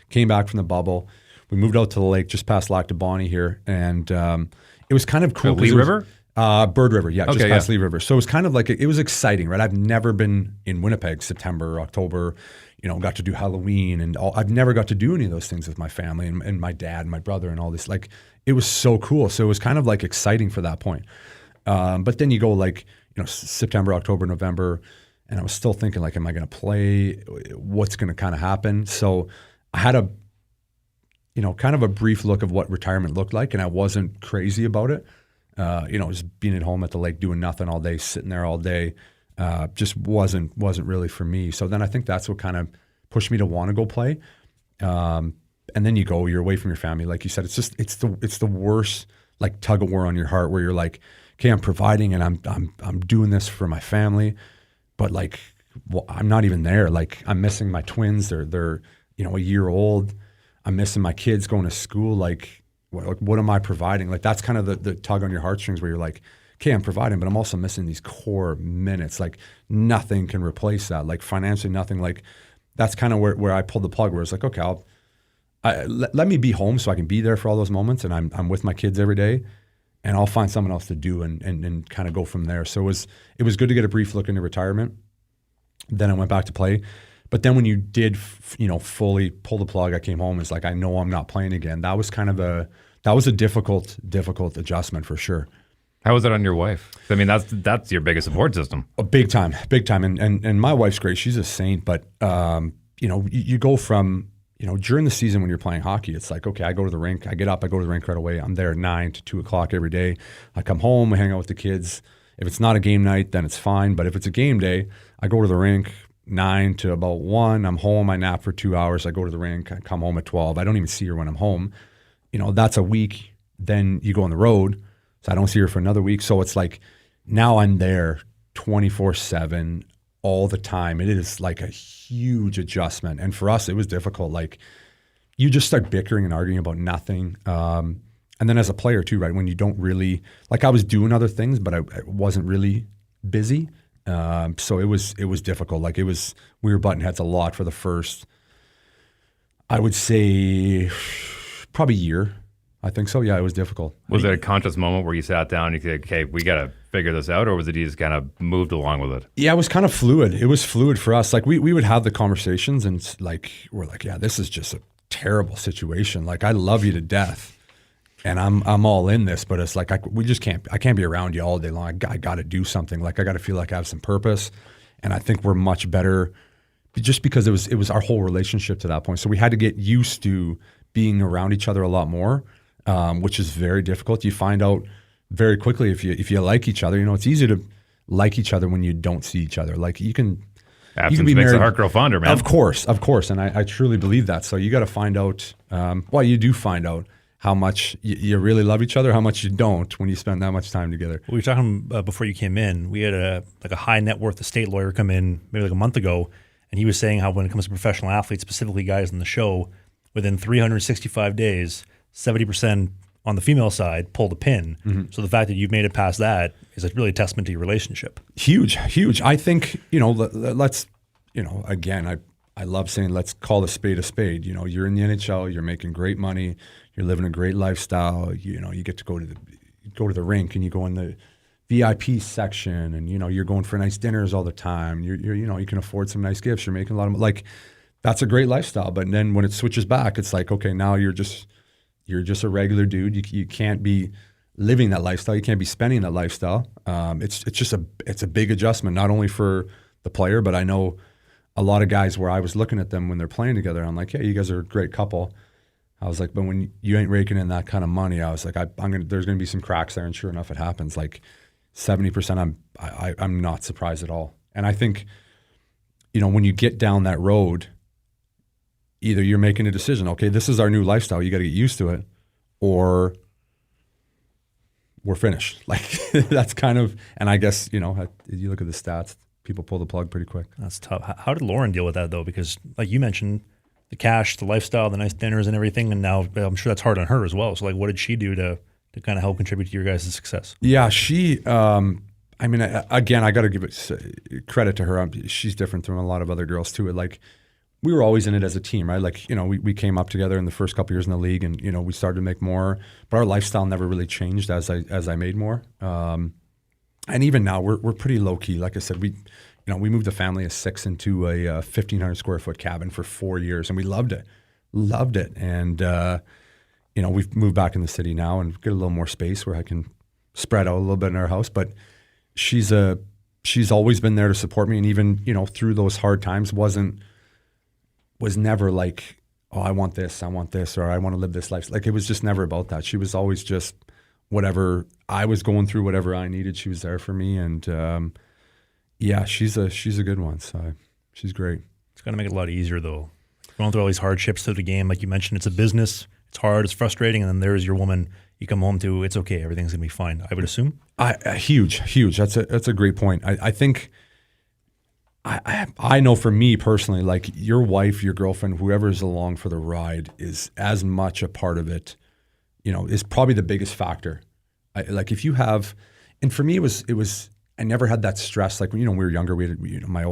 came back from the bubble. We moved out to the lake just past Lac de Bonnie here, and it was kind of cool. Lee River? Bird River, yeah, just past yeah. Lee River. So it was kind of like, it was exciting, right? I've never been in Winnipeg, September, October, got to do Halloween and all. I've never got to do any of those things with my family and my dad and my brother and all this. Like, it was so cool. So it was kind of like exciting for that point. But then you go like, September, October, November, and I was still thinking like, am I going to play? What's going to kind of happen? So I had kind of a brief look of what retirement looked like, and I wasn't crazy about it. Just being at home at the lake, doing nothing all day, sitting there all day, just wasn't really for me. So then I think that's what kind of pushed me to want to go play. And then you're away from your family. Like you said, it's the worst, like, tug of war on your heart, where you're like, okay, I'm providing and I'm doing this for my family, but like, I'm not even there. Like, I'm missing my twins. They're a year old. I'm missing my kids going to school. Like, what am I providing? Like, that's kind of the tug on your heartstrings, where you're like, okay, I'm providing, but I'm also missing these core minutes. Like, nothing can replace that. Like, financially, nothing. Like, that's kind of where I pulled the plug, where it's like, okay, let me be home so I can be there for all those moments, and I'm with my kids every day, and I'll find something else to do and kind of go from there. So it was good to get a brief look into retirement. Then I went back to play. But then when you did, fully pull the plug, I came home. It's like, I know I'm not playing again. That was kind of a difficult adjustment for sure. How was it on your wife? I mean, that's your biggest support system. Big time. And my wife's great. She's a saint. But, you go from, during the season when you're playing hockey, it's like, okay, I go to the rink. I get up, I go to the rink right away. I'm there at 9 to 2 o'clock every day. I come home, I hang out with the kids. If it's not a game night, then it's fine. But if it's a game day, I go to the rink 9 to about 1. I'm home. I nap for 2 hours. I go to the rink. I come home at 12. I don't even see her when I'm home. That's a week. Then you go on the road. So I don't see her for another week. So it's like, now I'm there 24/7 all the time. It is like a huge adjustment. And for us, it was difficult. Like, you just start bickering and arguing about nothing. And then as a player too, right? When you don't really, like, I was doing other things, but I wasn't really busy. So it was difficult. Like, we were butting heads a lot for the first, I would say, probably year. I think so. Yeah, it was difficult. Was it a conscious moment where you sat down and you said, okay, we got to figure this out? Or was it you just kind of moved along with it? Yeah, it was kind of fluid. It was fluid for us. Like, we would have the conversations, and like, we're like, yeah, this is just a terrible situation. Like, I love you to death, and I'm all in this, but it's like, I can't be around you all day long. I got to do something. Like, I got to feel like I have some purpose. And I think we're much better just because it was our whole relationship to that point. So we had to get used to being around each other a lot more. Which is very difficult. You find out very quickly if you like each other. It's easy to like each other when you don't see each other. Like, you can be makes married. the heart grow fonder, man. Of course, and I truly believe that. So you got to find out. You do find out how much you really love each other, how much you don't when you spend that much time together. We were talking before you came in. We had a high net worth estate lawyer come in maybe like a month ago, and he was saying how when it comes to professional athletes, specifically guys in the show, within 365 days. 70% on the female side pull the pin. Mm-hmm. So the fact that you've made it past that is really a testament to your relationship. Huge. I think, let's, again, I love saying, let's call a spade a spade. You're in the NHL, you're making great money, you're living a great lifestyle. You get to go to the rink, and you go in the VIP section, and, you're going for nice dinners all the time. You can afford some nice gifts. You're making a lot of, like, that's a great lifestyle. But then when it switches back, it's like, okay, now you're just a regular dude. You can't be living that lifestyle. You can't be spending that lifestyle. It's a big adjustment, not only for the player, but I know a lot of guys where I was looking at them when they're playing together. I'm like, yeah, you guys are a great couple. I was like, but when you ain't raking in that kind of money, I was like, there's gonna be some cracks there, and sure enough, it happens. Like 70%, I'm not surprised at all. And I think, when you get down that road, either you're making a decision, okay, this is our new lifestyle, you got to get used to it, or we're finished. Like that's kind of, and I guess, you look at the stats, people pull the plug pretty quick. That's tough. How did Lauren deal with that though? Because like you mentioned, the cash, the lifestyle, the nice dinners and everything, and now I'm sure that's hard on her as well. So like, what did she do to kind of help contribute to your guys' success? Yeah, she, again, I got to give it credit to her. She's different from a lot of other girls too. Like, we were always in it as a team, right? Like, we came up together in the first couple years in the league, and we started to make more, but our lifestyle never really changed as I made more. And even now, we're pretty low key. Like I said, we moved a family of 6 into a 1,500 square foot cabin for 4 years, and we loved it. And we've moved back in the city now and get a little more space where I can spread out a little bit in our house. But she's always been there to support me, and even through those hard times was never like, oh, I want this, or I want to live this life. Like, it was just never about that. She was always just whatever I was going through, whatever I needed, she was there for me. And yeah, she's a good one. So she's great. It's got to make it a lot easier though. Going through all these hardships through the game, like you mentioned, it's a business. It's hard, it's frustrating, and then there's your woman. You come home to, it's okay, everything's gonna be fine. I would assume. Huge. That's a great point. I think. I know for me personally, like your wife, your girlfriend, whoever's along for the ride is as much a part of it, is probably the biggest factor. Like if you have, and for me it was, I never had that stress. Like when we were younger, we had, my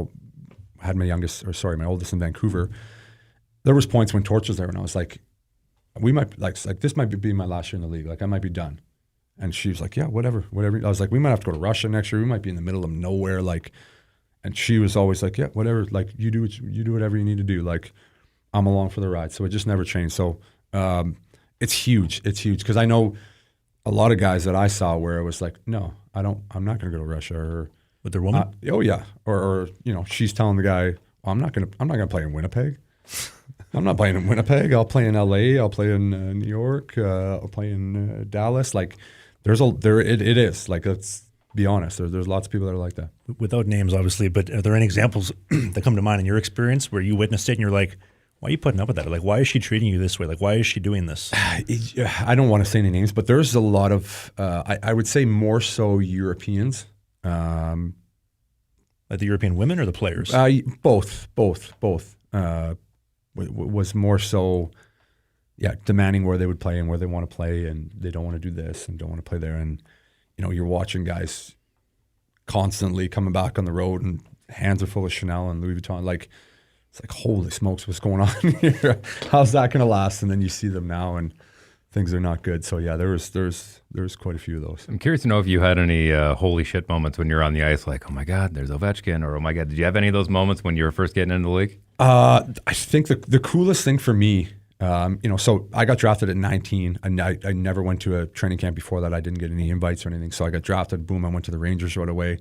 oldest in Vancouver. There was points when Torch was there and I was like, we might like this might be my last year in the league. Like I might be done. And she was like, yeah, whatever. I was like, we might have to go to Russia next year. We might be in the middle of nowhere. Like, and she was always like, yeah, whatever. Like you do whatever you need to do. Like I'm along for the ride. So it just never changed. So it's huge. It's huge. Cause I know a lot of guys that I saw where it was like, no, I'm not going to go to Russia or with their woman. Oh yeah. Or she's telling the guy, well, I'm not going to play in Winnipeg. I'm not playing in Winnipeg. I'll play in LA. I'll play in New York. I'll play in Dallas. Like it is like, let's be honest. There's lots of people that are like that. Without names, obviously, but are there any examples that come to mind in your experience where you witnessed it and you're like, why are you putting up with that? Like, why is she treating you this way? Like, why is she doing this? I don't want to say any names, but there's a lot of, I would say more so Europeans. Like the European women or the players? Both. Was more so, demanding where they would play and where they want to play, and they don't want to do this and don't want to play there. And, you're watching guys constantly coming back on the road and hands are full of Chanel and Louis Vuitton. Like, it's like, holy smokes, what's going on here? How's that going to last? And then you see them now and things are not good. So yeah, there's quite a few of those. I'm curious to know if you had any holy shit moments when you're on the ice, like, oh my God, there's Ovechkin, or oh my God, did you have any of those moments when you were first getting into the league? I think the coolest thing for me, so I got drafted at 19. I never went to a training camp before that. I didn't get any invites or anything. So I got drafted, boom, I went to the Rangers right away.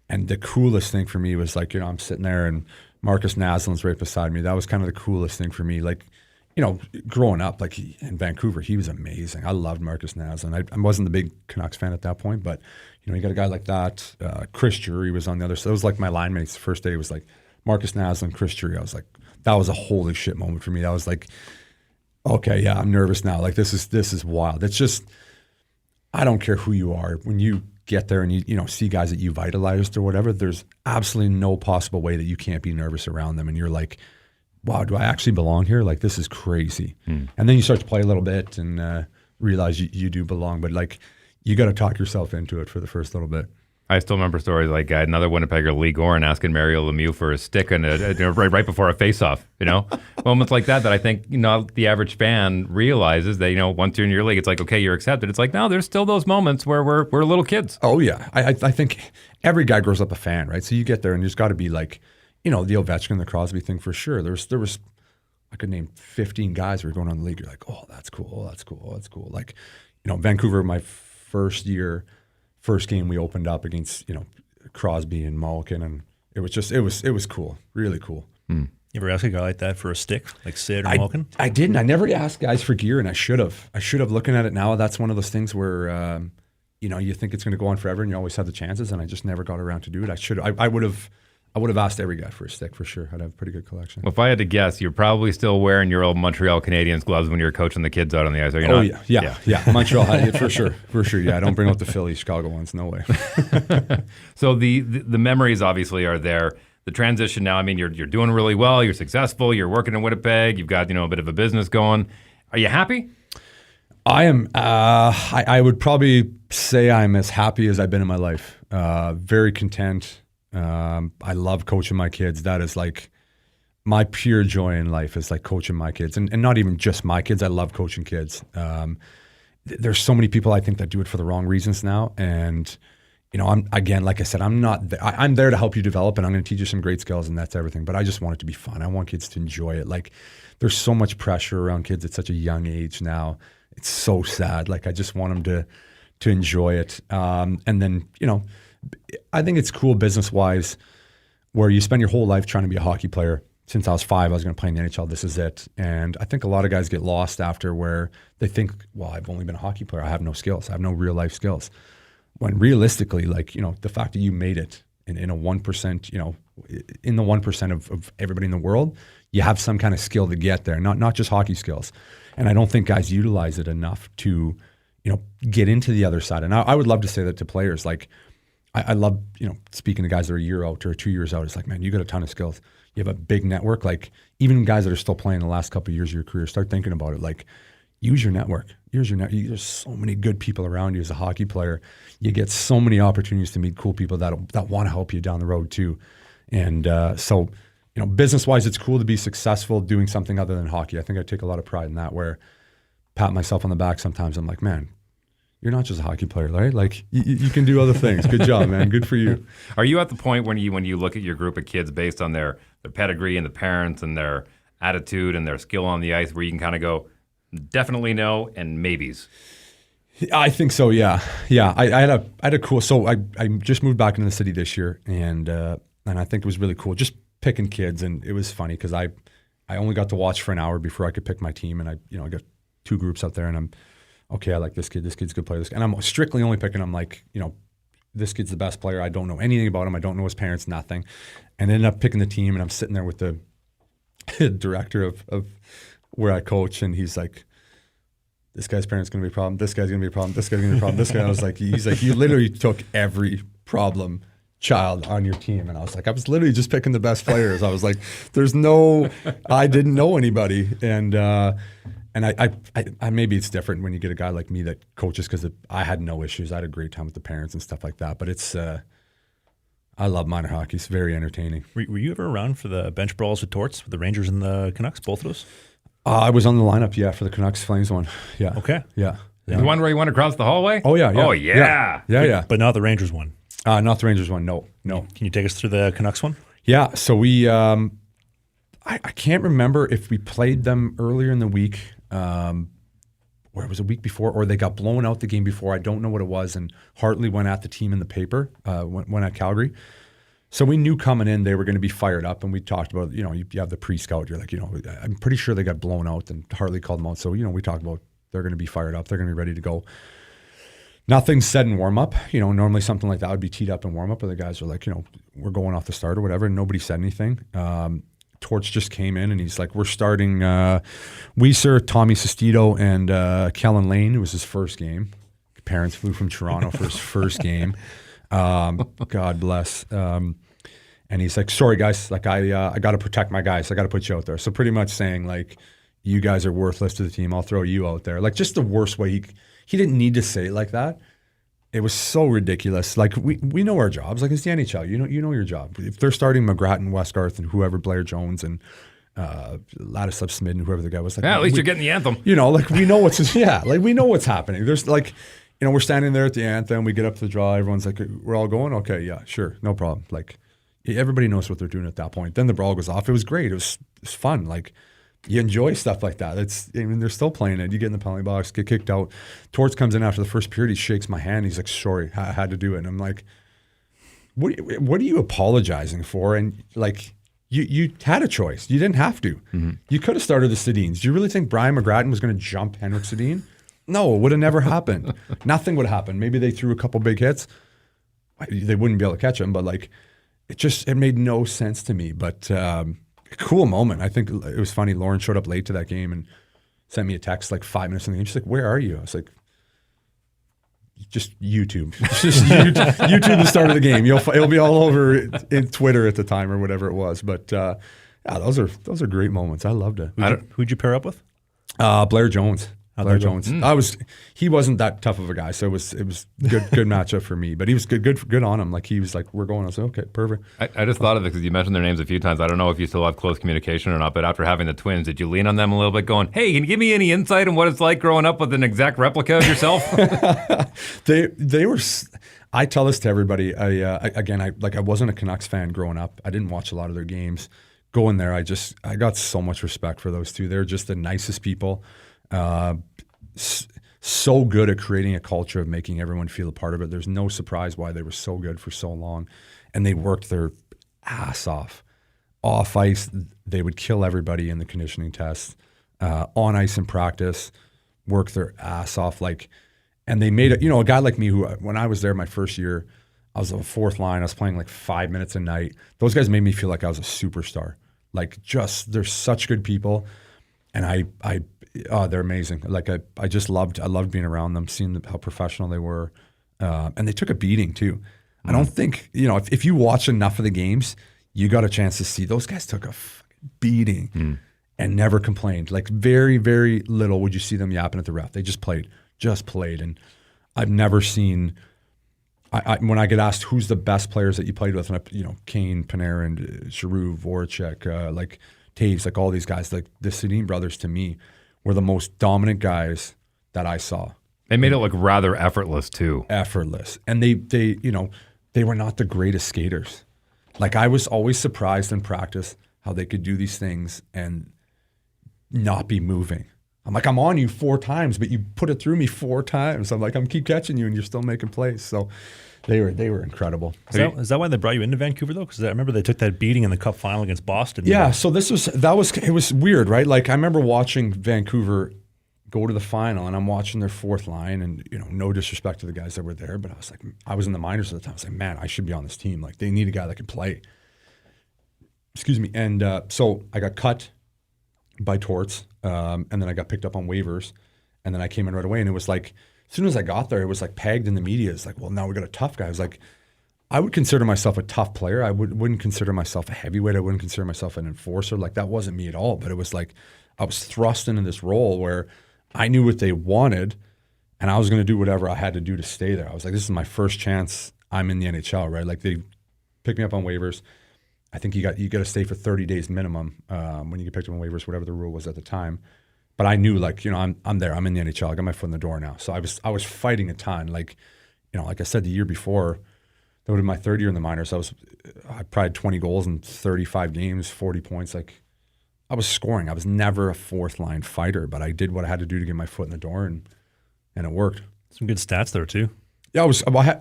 And the coolest thing for me was like, I'm sitting there and Marcus Naslin's right beside me. That was kind of the coolest thing for me. Like, growing up, like in Vancouver, he was amazing. I loved Marcus Naslin. I wasn't the big Canucks fan at that point, but you got a guy like that. Chris Drury was on the other side. It was like my line mates. The first day was like Marcus Naslin, Chris Drury. I was like, that was a holy shit moment for me. I was like, okay, yeah, I'm nervous now. Like this is wild. It's just, I don't care who you are. When you get there and you see guys that you vitalized or whatever, there's absolutely no possible way that you can't be nervous around them. And you're like, wow, do I actually belong here? Like, this is crazy. And then you start to play a little bit and realize you do belong. But, like, you got to talk yourself into it for the first little bit. I still remember stories like another Winnipegger, Lee Gorin, asking Mario Lemieux for a stick and right before a face-off, Moments like that I think, the average fan realizes that, once you're in your league, it's like, okay, you're accepted. It's like, no, there's still those moments where we're little kids. Oh, yeah. I think every guy grows up a fan, right? So you get there and you just got to be like, the Ovechkin, the Crosby thing for sure. There was, I could name 15 guys who were going on the league. You're like, oh, that's cool. Oh, that's cool. Oh, that's cool. Like, Vancouver, my first game we opened up against, Crosby and Malkin, and it was cool, really cool. You ever ask a guy like that for a stick, like Sid or Malkin? I didn't. I never asked guys for gear, and I should have. Looking at it now, that's one of those things where, you think it's going to go on forever, and you always have the chances, and I just never got around to do it. I should. I would have asked every guy for a stick for sure. I'd have a pretty good collection. Well, if I had to guess, you're probably still wearing your old Montreal Canadiens gloves when you're coaching the kids out on the ice, are you not? Oh, yeah. Montreal, for sure. Yeah, I don't bring out the Philly, Chicago ones. No way. So the memories obviously are there. The transition now, I mean, you're doing really well. You're successful. You're working in Winnipeg. You've got, a bit of a business going. Are you happy? I am. I would probably say I'm as happy as I've been in my life. Very content. I love coaching my kids. That is like my pure joy in life is like coaching my kids, and not even just my kids. I love coaching kids. There's so many people I think that do it for the wrong reasons now, and like I said, I'm not. I'm there to help you develop, and I'm going to teach you some great skills, and that's everything. But I just want it to be fun. I want kids to enjoy it. Like, there's so much pressure around kids at such a young age now. It's so sad. Like, I just want them to enjoy it. And then, I think it's cool business-wise where you spend your whole life trying to be a hockey player. Since I was 5, I was going to play in the NHL. This is it. And I think a lot of guys get lost after where they think, well, I've only been a hockey player. I have no skills. I have no real-life skills. When realistically, the fact that you made it in a 1%, in the 1% of everybody in the world, you have some kind of skill to get there, not just hockey skills. And I don't think guys utilize it enough to, get into the other side. And I would love to say that to players. Like, I love, speaking to guys that are a year out or 2 years out. It's like, man, you got a ton of skills. You have a big network. Like, even guys that are still playing the last couple of years of your career, start thinking about it. Like, use your network. There's so many good people around you as a hockey player. You get so many opportunities to meet cool people that want to help you down the road too. And so, business-wise, it's cool to be successful doing something other than hockey. I think I take a lot of pride in that, where pat myself on the back sometimes. I'm like, man, you're not just a hockey player, right? Like, you can do other things. Good job, man. Good for you. Are you at the point when you look at your group of kids based on their pedigree and the parents and their attitude and their skill on the ice, where you can kind of go, definitely no and maybes? I think so. Yeah. I had a cool. So I just moved back into the city this year, and I think it was really cool just picking kids, and it was funny because I only got to watch for an hour before I could pick my team, and I got 2 groups out there, and I'm okay. I like this kid. This kid's a good player. And I'm strictly only picking them like this kid's the best player. I don't know anything about him. I don't know his parents. Nothing. And ended up picking the team, and I'm sitting there with the director of where I coach, and he's like, this guy's parents going to be a problem. This guy's going to be a problem. This guy's going to be a problem. This guy. I was like, he's like, you literally took every problem child on your team. And I was like, I was literally just picking the best players. I was like, I didn't know anybody. And I maybe it's different when you get a guy like me that coaches, because I had no issues. I had a great time with the parents and stuff like that. But it's, I love minor hockey. It's very entertaining. Were you ever around for the bench brawls with Torts, with the Rangers and the Canucks, both of those? I was on the lineup, for the Canucks Flames one. Yeah. Okay. Yeah. The one where you went across the hallway? Oh, yeah. Oh, yeah. Yeah. But not the Rangers one. Not the Rangers one. No. Can you take us through the Canucks one? Yeah. So we, I can't remember if we played them earlier in the week, or it was a week before, or they got blown out the game before. I don't know what it was. And Hartley went at the team in the paper, went at Calgary. So we knew coming in they were going to be fired up, and we talked about, you have the pre-scout. You're like, I'm pretty sure they got blown out, and Hartley called them out. So, we talked about they're going to be fired up. They're going to be ready to go. Nothing's said in warm-up. Normally something like that would be teed up in warm-up, where the guys are like, we're going off the start or whatever, and nobody said anything. Torch just came in, and he's like, we're starting Weise, Tommy Sestito, and Kellen Lane. It was his first game. Parents flew from Toronto for his first game. God bless. And he's like, sorry guys, like I got to protect my guys. I got to put you out there. So pretty much saying like, you guys are worthless to the team. I'll throw you out there. Like, just the worst way. He didn't need to say it like that. It was so ridiculous. Like, we know our jobs. Like, it's the NHL. You know your job. If they're starting McGrath and Westgarth and whoever, Blair Jones and Ladislav Smid and whoever the guy was, like, at least you're getting the anthem. Like we know what's like we know what's happening. There's like, we're standing there at the anthem. We get up to the draw. Everyone's like, we're all going. Okay, yeah, sure, no problem. Like, everybody knows what they're doing at that point. Then the brawl goes off. It was great. It was fun. Like, you enjoy stuff like that. They're still playing it. You get in the penalty box, get kicked out. Torts comes in after the first period. He shakes my hand. He's like, sorry, I had to do it. And I'm like, what are you apologizing for? And like, you had a choice. You didn't have to. You could have started the Sedins. Do you really think Brian McGrattan was going to jump Henrik Sedin? No, it would have never happened. Nothing would have happened. Maybe they threw a couple big hits. They wouldn't be able to catch him, but like it made no sense to me. But cool moment. I think it was funny. Lauren showed up late to that game and sent me a text like 5 minutes in the game. She's like, "Where are you?" I was like, just YouTube. Just YouTube the start of the game. It'll be all over in Twitter at the time or whatever it was. But yeah, those are great moments. I loved it. Who'd you pair up with? Blair Jones. Blair Jones. He wasn't that tough of a guy, so it was good matchup for me. But he was good on him. Like he was like, we're going. I was like, okay, perfect. I just thought of it because you mentioned their names a few times. I don't know if you still have close communication or not, but after having the twins, did you lean on them a little bit going, hey, can you give me any insight on what it's like growing up with an exact replica of yourself? They were, I tell this to everybody. I wasn't a Canucks fan growing up. I didn't watch a lot of their games. Going there, I got so much respect for those two. They're just the nicest people. So good at creating a culture of making everyone feel a part of it. There's no surprise why they were so good for so long, and they worked their ass off. Off ice, they would kill everybody in the conditioning tests. On ice in practice, work their ass off. And they made it. A guy like me who, when I was there my first year, I was on the fourth line. I was playing like 5 minutes a night. Those guys made me feel like I was a superstar. They're such good people, and they're amazing. I loved being around them, seeing how professional they were, and they took a beating too. I don't think if you watch enough of the games, you got a chance to see those guys took a beating and never complained. Like very, very little would you see them yapping at the ref. They just played, and I've never seen. When I get asked who's the best players that you played with, and Kane, Panarin, Giroux, Voracek, Taves, all these guys, the Sedin brothers to me were the most dominant guys that I saw. They made it look rather effortless too. Effortless. And they were not the greatest skaters. I was always surprised in practice how they could do these things and not be moving. I'm like, I'm on you 4 times, but you put it through me 4 times. I'm like, I'm keep catching you and you're still making plays. So they were incredible. Is that why they brought you into Vancouver though? Because I remember they took that beating in the Cup final against Boston. Yeah, so it was weird, right? I remember watching Vancouver go to the final, and I'm watching their fourth line, and no disrespect to the guys that were there, but I was like, I was in the minors at the time. I was like, man, I should be on this team. They need a guy that can play. Excuse me. And so I got cut by Torts, and then I got picked up on waivers, and then I came in right away, and it was like, as soon as I got there, it was pegged in the media. It's like, well, now we got a tough guy. I was like, I would consider myself a tough player. I wouldn't consider myself a heavyweight. I wouldn't consider myself an enforcer. That wasn't me at all. But it was I was thrust into this role where I knew what they wanted, and I was going to do whatever I had to do to stay there. I was like, this is my first chance I'm in the NHL, right? They picked me up on waivers. I think you got to stay for 30 days minimum when you get picked up on waivers, whatever the rule was at the time. But I knew, I'm there. I'm in the NHL. I got my foot in the door now. So I was fighting a ton. Like I said, the year before, that would have been my third year in the minors. I probably had 20 goals in 35 games, 40 points. I was scoring. I was never a fourth line fighter, but I did what I had to do to get my foot in the door, and it worked. Some good stats there too. Yeah,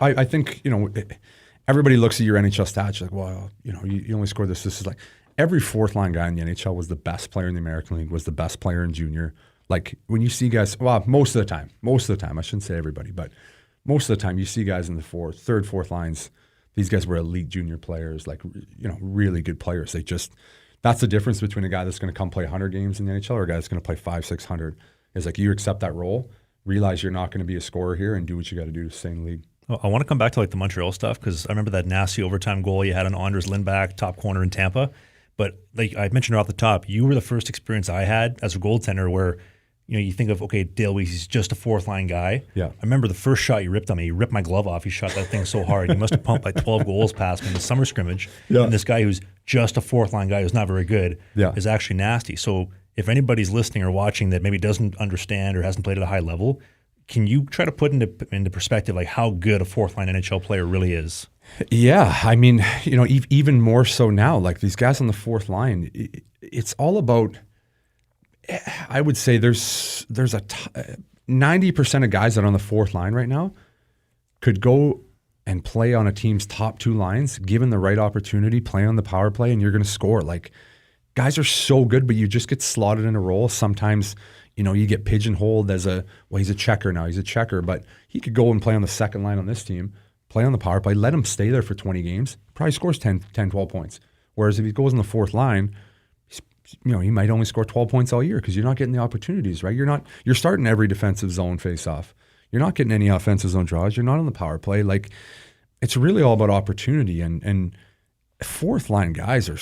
I think everybody looks at your NHL stats like, well, you only scored this. This is every fourth line guy in the NHL was the best player in the American League, was the best player in junior. When you see guys, well, most of the time, I shouldn't say everybody, but most of the time you see guys in the third, fourth lines. These guys were elite junior players, really good players. That's the difference between a guy that's going to come play 100 games in the NHL or a guy that's going to play 500-600. Is you accept that role, realize you're not going to be a scorer here, and do what you got to do to stay in the league. I want to come back to the Montreal stuff because I remember that nasty overtime goal you had on Anders Lindback, top corner in Tampa. But I mentioned it off the top, you were the first experience I had as a goaltender where you think of, okay, Dale Weise, he's just a fourth line guy. Yeah. I remember the first shot you ripped on me. You ripped my glove off. You shot that thing so hard. You must have pumped 12 goals past me in the summer scrimmage. Yeah. And this guy who's just a fourth line guy who's not very good is actually nasty. So if anybody's listening or watching that maybe doesn't understand or hasn't played at a high level, can you try to put into perspective how good a fourth line NHL player really is? Yeah, I mean, even more so now. These guys on the fourth line, it's all about. I would say there's 90% of guys that are on the fourth line right now could go and play on a team's top 2 lines, given the right opportunity, play on the power play, and you're going to score. Like, guys are so good, but you just get slotted in a role. Sometimes, you get pigeonholed as he's a checker now. He's a checker, but he could go and play on the second line on this team, play on the power play, let him stay there for 20 games, probably scores 10, 12 points. Whereas if he goes on the fourth line, he might only score 12 points all year because you're not getting the opportunities, right? You're starting every defensive zone face-off. You're not getting any offensive zone draws. You're not on the power play. Like, it's really all about opportunity. And fourth line guys are,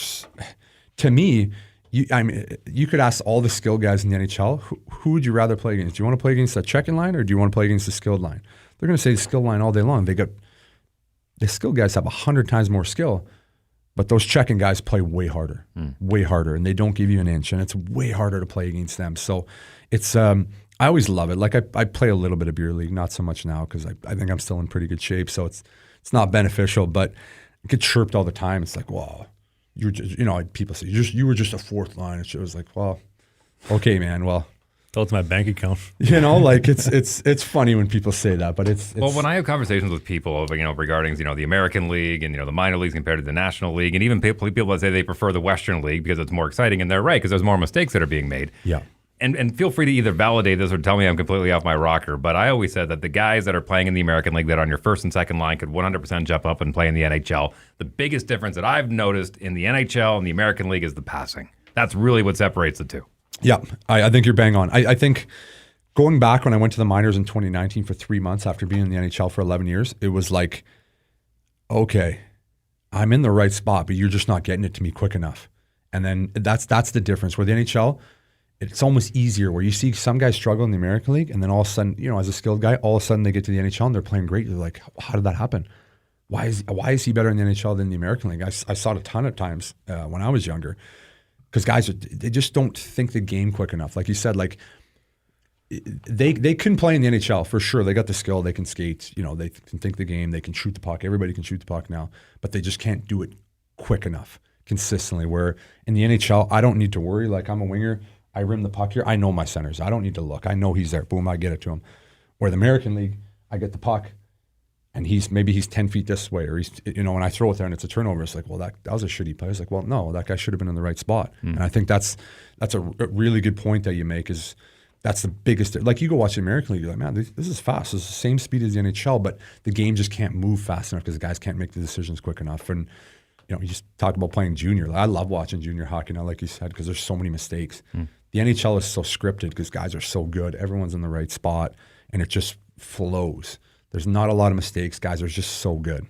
to me, you could ask all the skilled guys in the NHL, who would you rather play against? Do you want to play against the checking line or do you want to play against the skilled line? They're going to say the skilled line all day long. The skilled guys have 100 times more skill, but those checking guys play way harder, and they don't give you an inch, and it's way harder to play against them. So it's I always love it. Like I play a little bit of beer league, not so much now because I think I'm still in pretty good shape. So it's not beneficial, but I get chirped all the time. It's like, wow, you're just, people say you were just a fourth line. And it was like, well, okay, man. Well, it's my bank account. Like it's funny when people say that, but it's well, when I have conversations with people, regarding the American League and the minor leagues compared to the National League, and even people that say they prefer the Western League because it's more exciting, and they're right because there's more mistakes that are being made. Yeah. And feel free to either validate this or tell me I'm completely off my rocker, but I always said that the guys that are playing in the American League that are on your first and second line could 100% jump up and play in the NHL. The biggest difference that I've noticed in the NHL and the American League is the passing. That's really what separates the two. Yeah, I think you're bang on. I think going back when I went to the minors in 2019 for 3 months after being in the NHL for 11 years, it was like, okay, I'm in the right spot, but you're just not getting it to me quick enough. And then that's the difference. Where the NHL, it's almost easier where you see some guys struggle in the American League and then all of a sudden, as a skilled guy, all of a sudden they get to the NHL and they're playing great. You're like, how did that happen? Why is he better in the NHL than the American League? I saw it a ton of times when I was younger because guys, they just don't think the game quick enough. Like you said, like they can play in the NHL for sure. They got the skill. They can skate. They can think the game. They can shoot the puck. Everybody can shoot the puck now, but they just can't do it quick enough consistently. Where in the NHL, I don't need to worry. Like I'm a winger. I rim the puck here. I know my centers. I don't need to look. I know he's there. Boom, I get it to him. Where the American League, I get the puck, and he's 10 feet this way, or he's when I throw it there and it's a turnover, it's like, well, that was a shitty play. It's like, well, no, that guy should have been in the right spot. And I think that's a really good point that you make. Is that's the biggest. Like you go watch the American League, you're like, man, this is fast. This is the same speed as the NHL, but the game just can't move fast enough because the guys can't make the decisions quick enough. And you just talk about playing junior. I love watching junior hockey now, like you said, because there's so many mistakes. The NHL is so scripted because guys are so good. Everyone's in the right spot, and it just flows. There's not a lot of mistakes. Guys are just so good.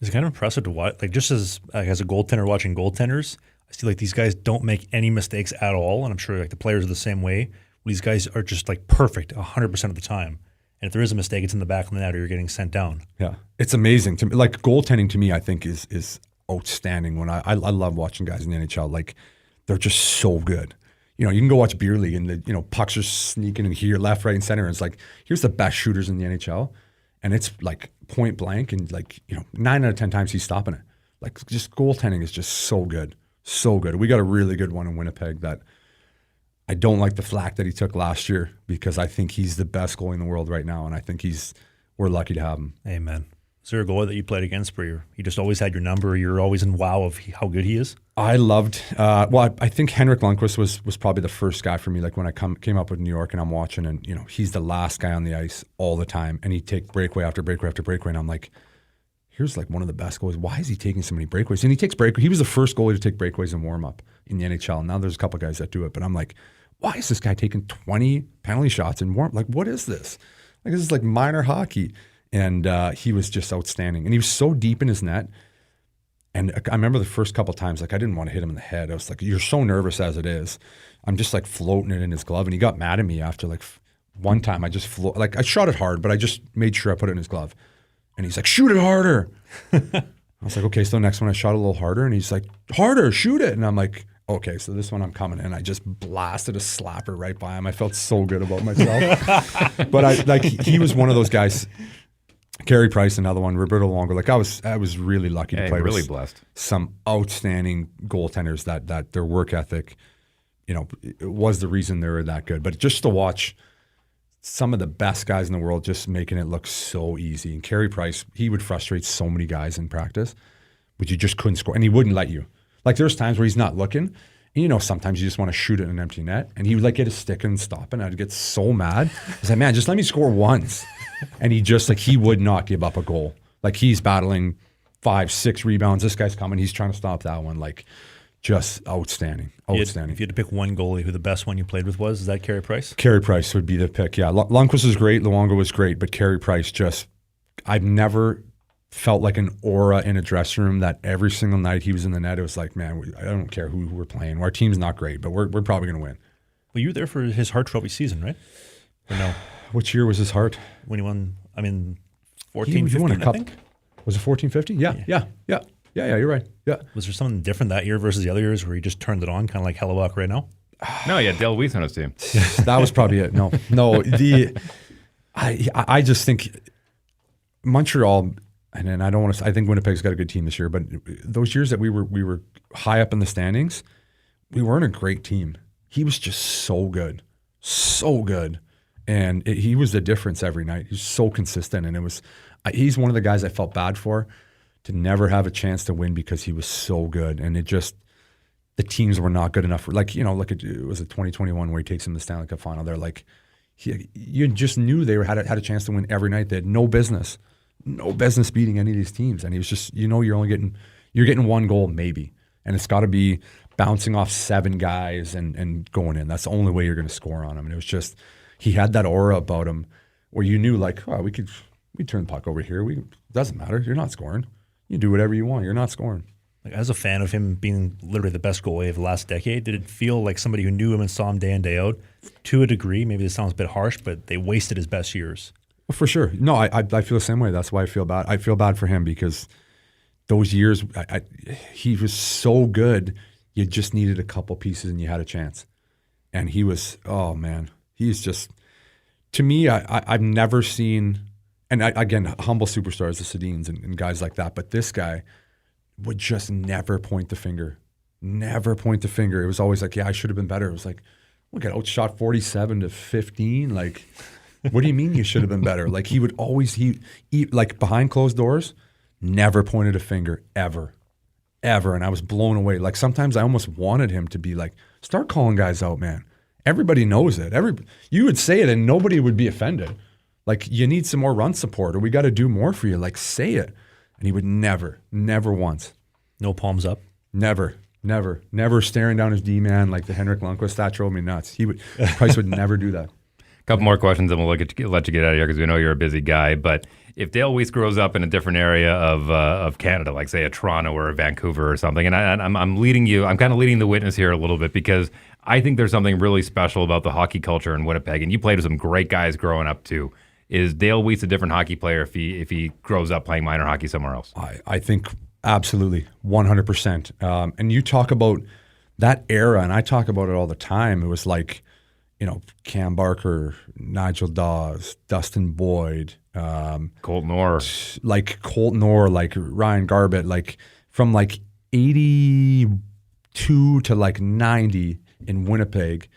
It's kind of impressive to watch. Like just as a goaltender watching goaltenders, I see like these guys don't make any mistakes at all, and I'm sure like the players are the same way. These guys are just like perfect 100% of the time. And if there is a mistake, it's in the back of the net or you're getting sent down. Yeah, it's amazing to me. Like goaltending to me, I think is outstanding. When I love watching guys in the NHL. Like they're just so good. You can go watch beer league and the pucks are sneaking in here, left, right, and center. And it's like, here's the best shooters in the NHL. And it's like point blank and 9 out of 10 times he's stopping it. Like just goaltending is just so good. So good. We got a really good one in Winnipeg that I don't like the flack that he took last year because I think he's the best goalie in the world right now. And I think we're lucky to have him. Amen. Is there a goalie that you played against where you just always had your number, or you're always in wow of how good he is? I loved, I think Henrik Lundqvist was probably the first guy for me. Like when I came up with New York and I'm watching and, he's the last guy on the ice all the time. And he'd take breakaway after breakaway after breakaway. And I'm like, here's like one of the best goalies. Why is he taking so many breakaways? And he takes breakaways. He was the first goalie to take breakaways in warm-up in the NHL. Now there's a couple guys that do it. But I'm like, why is this guy taking 20 penalty shots in warm? Like, what is this? Like, this is like minor hockey. And he was just outstanding. And he was so deep in his net. And I remember the first couple times, like I didn't want to hit him in the head. I was like, you're so nervous as it is. I'm just like floating it in his glove. And he got mad at me after like one time I just I shot it hard, but I just made sure I put it in his glove. And he's like, shoot it harder. I was like, okay, so the next one I shot a little harder. And he's like, harder, shoot it. And I'm like, okay, so this one I'm coming in. I just blasted a slapper right by him. I felt so good about myself. But he was one of those guys. Carey Price, another one. Roberto Longo. Like I was really lucky to play really with blessed. Some outstanding goaltenders that their work ethic, was the reason they were that good. But just to watch some of the best guys in the world just making it look so easy. And Carey Price, he would frustrate so many guys in practice, but you just couldn't score. And he wouldn't let you. Like there's times where he's not looking. And sometimes you just want to shoot it in an empty net. And he would like get his stick and stop, and I'd get so mad. I was like, man, just let me score once. And he just he would not give up a goal. Like he's battling 5-6 rebounds. This guy's coming. He's trying to stop that one. Like just outstanding. Outstanding. If you had to pick one goalie who the best one you played with was, is that Carey Price? Carey Price would be the pick, yeah. Lundqvist was great. Luongo was great. But Carey Price I've never felt like an aura in a dressing room that every single night he was in the net, it was like, man, I don't care who we're playing. Our team's not great, but we're probably going to win. Well, you were there for his Hart Trophy season, right? Or no? Which year was his Hart? When he won, 14, he 15, won a cup. I think? Was it 14, 15? Yeah, you're right. Yeah. Was there something different that year versus the other years where he just turned it on, kind of like Hellebuck right now? No, yeah, Dale Weise on his team. That was probably it. No. I just think Montreal, and then I don't want to. I think Winnipeg's got a good team this year, but those years that we were high up in the standings, we weren't a great team. He was just so good, and he was the difference every night. He was so consistent, and he's one of the guys I felt bad for to never have a chance to win because he was so good, and the teams were not good enough. Like it was a 2021 where he takes him to the Stanley Cup final. They're like, you just knew they had a chance to win every night. They had no business beating any of these teams, and he was just you're getting one goal maybe, and it's got to be bouncing off 7 guys and going in. That's the only way you're going to score on him. And it was just he had that aura about him where you knew like, oh, we turn the puck over here. It doesn't matter. You're not scoring. You do whatever you want. You're not scoring. Like, as a fan of him being literally the best goalie of the last decade, did it feel like somebody who knew him and saw him day in, day out, to a degree, maybe this sounds a bit harsh, but they wasted his best years? Well, for sure. No, I feel the same way. That's why I feel bad. I feel bad for him because those years, he was so good, you just needed a couple pieces and you had a chance. And he was, oh man, he's just, to me, I've never seen, and again, humble superstars, the Sedins and guys like that, but this guy would just never point the finger. Never point the finger. It was always like, yeah, I should have been better. It was like, we got outshot 47-15. Like, what do you mean you should have been better? Like, he would always, like behind closed doors, never pointed a finger, ever. And I was blown away. Like, sometimes I almost wanted him to be like, start calling guys out, man. Everybody knows it. You would say it and nobody would be offended. Like, you need some more run support or we got to do more for you. Like, say it. And he would never once. No palms up? Never staring down his D-man like the Henrik Lundqvist. That drove me nuts. Price would never do that. Couple more questions and we'll let you get out of here because we know you're a busy guy. But if Dale Weise grows up in a different area of Canada, like say a Toronto or a Vancouver or something, and I'm leading you, I'm kind of leading the witness here a little bit because I think there's something really special about the hockey culture in Winnipeg, and you played with some great guys growing up too. Is Dale Weise a different hockey player if he grows up playing minor hockey somewhere else? I think absolutely, 100%. And you talk about that era, and I talk about it all the time. It was like, Cam Barker, Nigel Dawes, Dustin Boyd, Colton Orr, like Ryan Garbett, like from like 82 to like 90 in Winnipeg.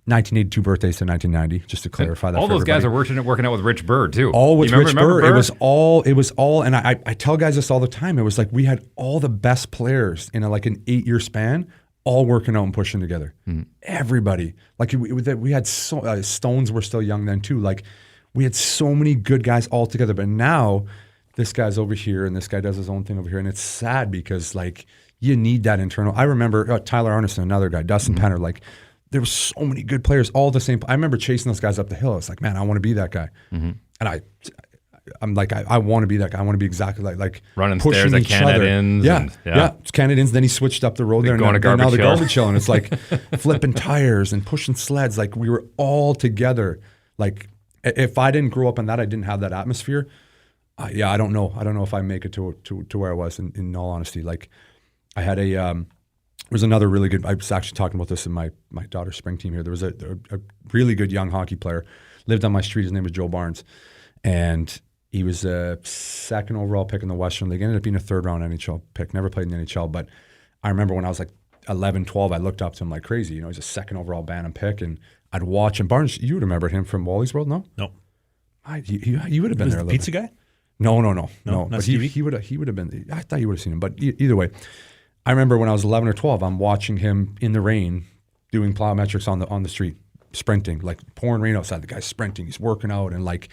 1982 birthdays to 1990, just to clarify that. All those guys are working out with Rich Bird too. All with Rich Bird. Bird. It was all, and I tell guys this all the time. It was like we had all the best players in an 8-year span, all working out and pushing together. Mm-hmm. Everybody, like we had Stones were still young then too. Like we had so many good guys all together. But now this guy's over here and this guy does his own thing over here, and it's sad because like you need that internal. I remember Tyler Arneson, another guy, Dustin Penner, like. There were so many good players, all the same. I remember chasing those guys up the hill. I was like, man, I want to be that guy. Mm-hmm. And I'm like, I want to be that guy. I want to be exactly like running pushing stairs at each Canadians. other. Yeah. It's Canadians. Then he switched up the road there. Going to now the garbage hill. And it's like flipping tires and pushing sleds. Like we were all together. Like if I didn't grow up in that, I didn't have that atmosphere. I don't know. I don't know if I make it to where I was in all honesty. Like I had there's another really good, I was actually talking about this in my daughter's spring team here. There was a really good young hockey player, lived on my street. His name was Joe Barnes. And he was a second overall pick in the Western League. Ended up being a third round NHL pick. Never played in the NHL. But I remember when I was like 11, 12, I looked up to him like crazy. You know, he's a second overall Bantam pick, and I'd watch him. Barnes, you would remember him from Wally's World, no? No. You would have been Was there. the pizza guy? No. not But Stevie? he would have been. I thought you would have seen him. But either way, I remember when I was 11 or 12, I'm watching him in the rain doing plyometrics on the street, sprinting, like pouring rain outside. The guy's sprinting, he's working out, and like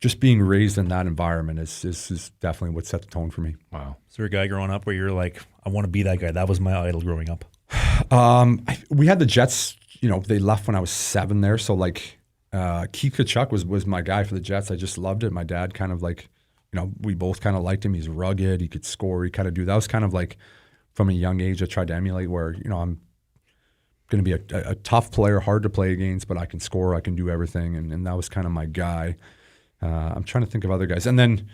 just being raised in that environment is definitely what set the tone for me. Wow. Is there a guy growing up where you're like, I want to be that guy? That was my idol growing up. We had the Jets. You know, they left when I was 7 there, so like Keith Kachuk was my guy for the Jets. I just loved it. My dad kind of like, you know, we both kind of liked him. He's rugged. He could score. He kind of do. That was kind of like from a young age I tried to emulate. Where you know I'm going to be a tough player, hard to play against, but I can score. I can do everything, and that was kind of my guy. I'm trying to think of other guys, and then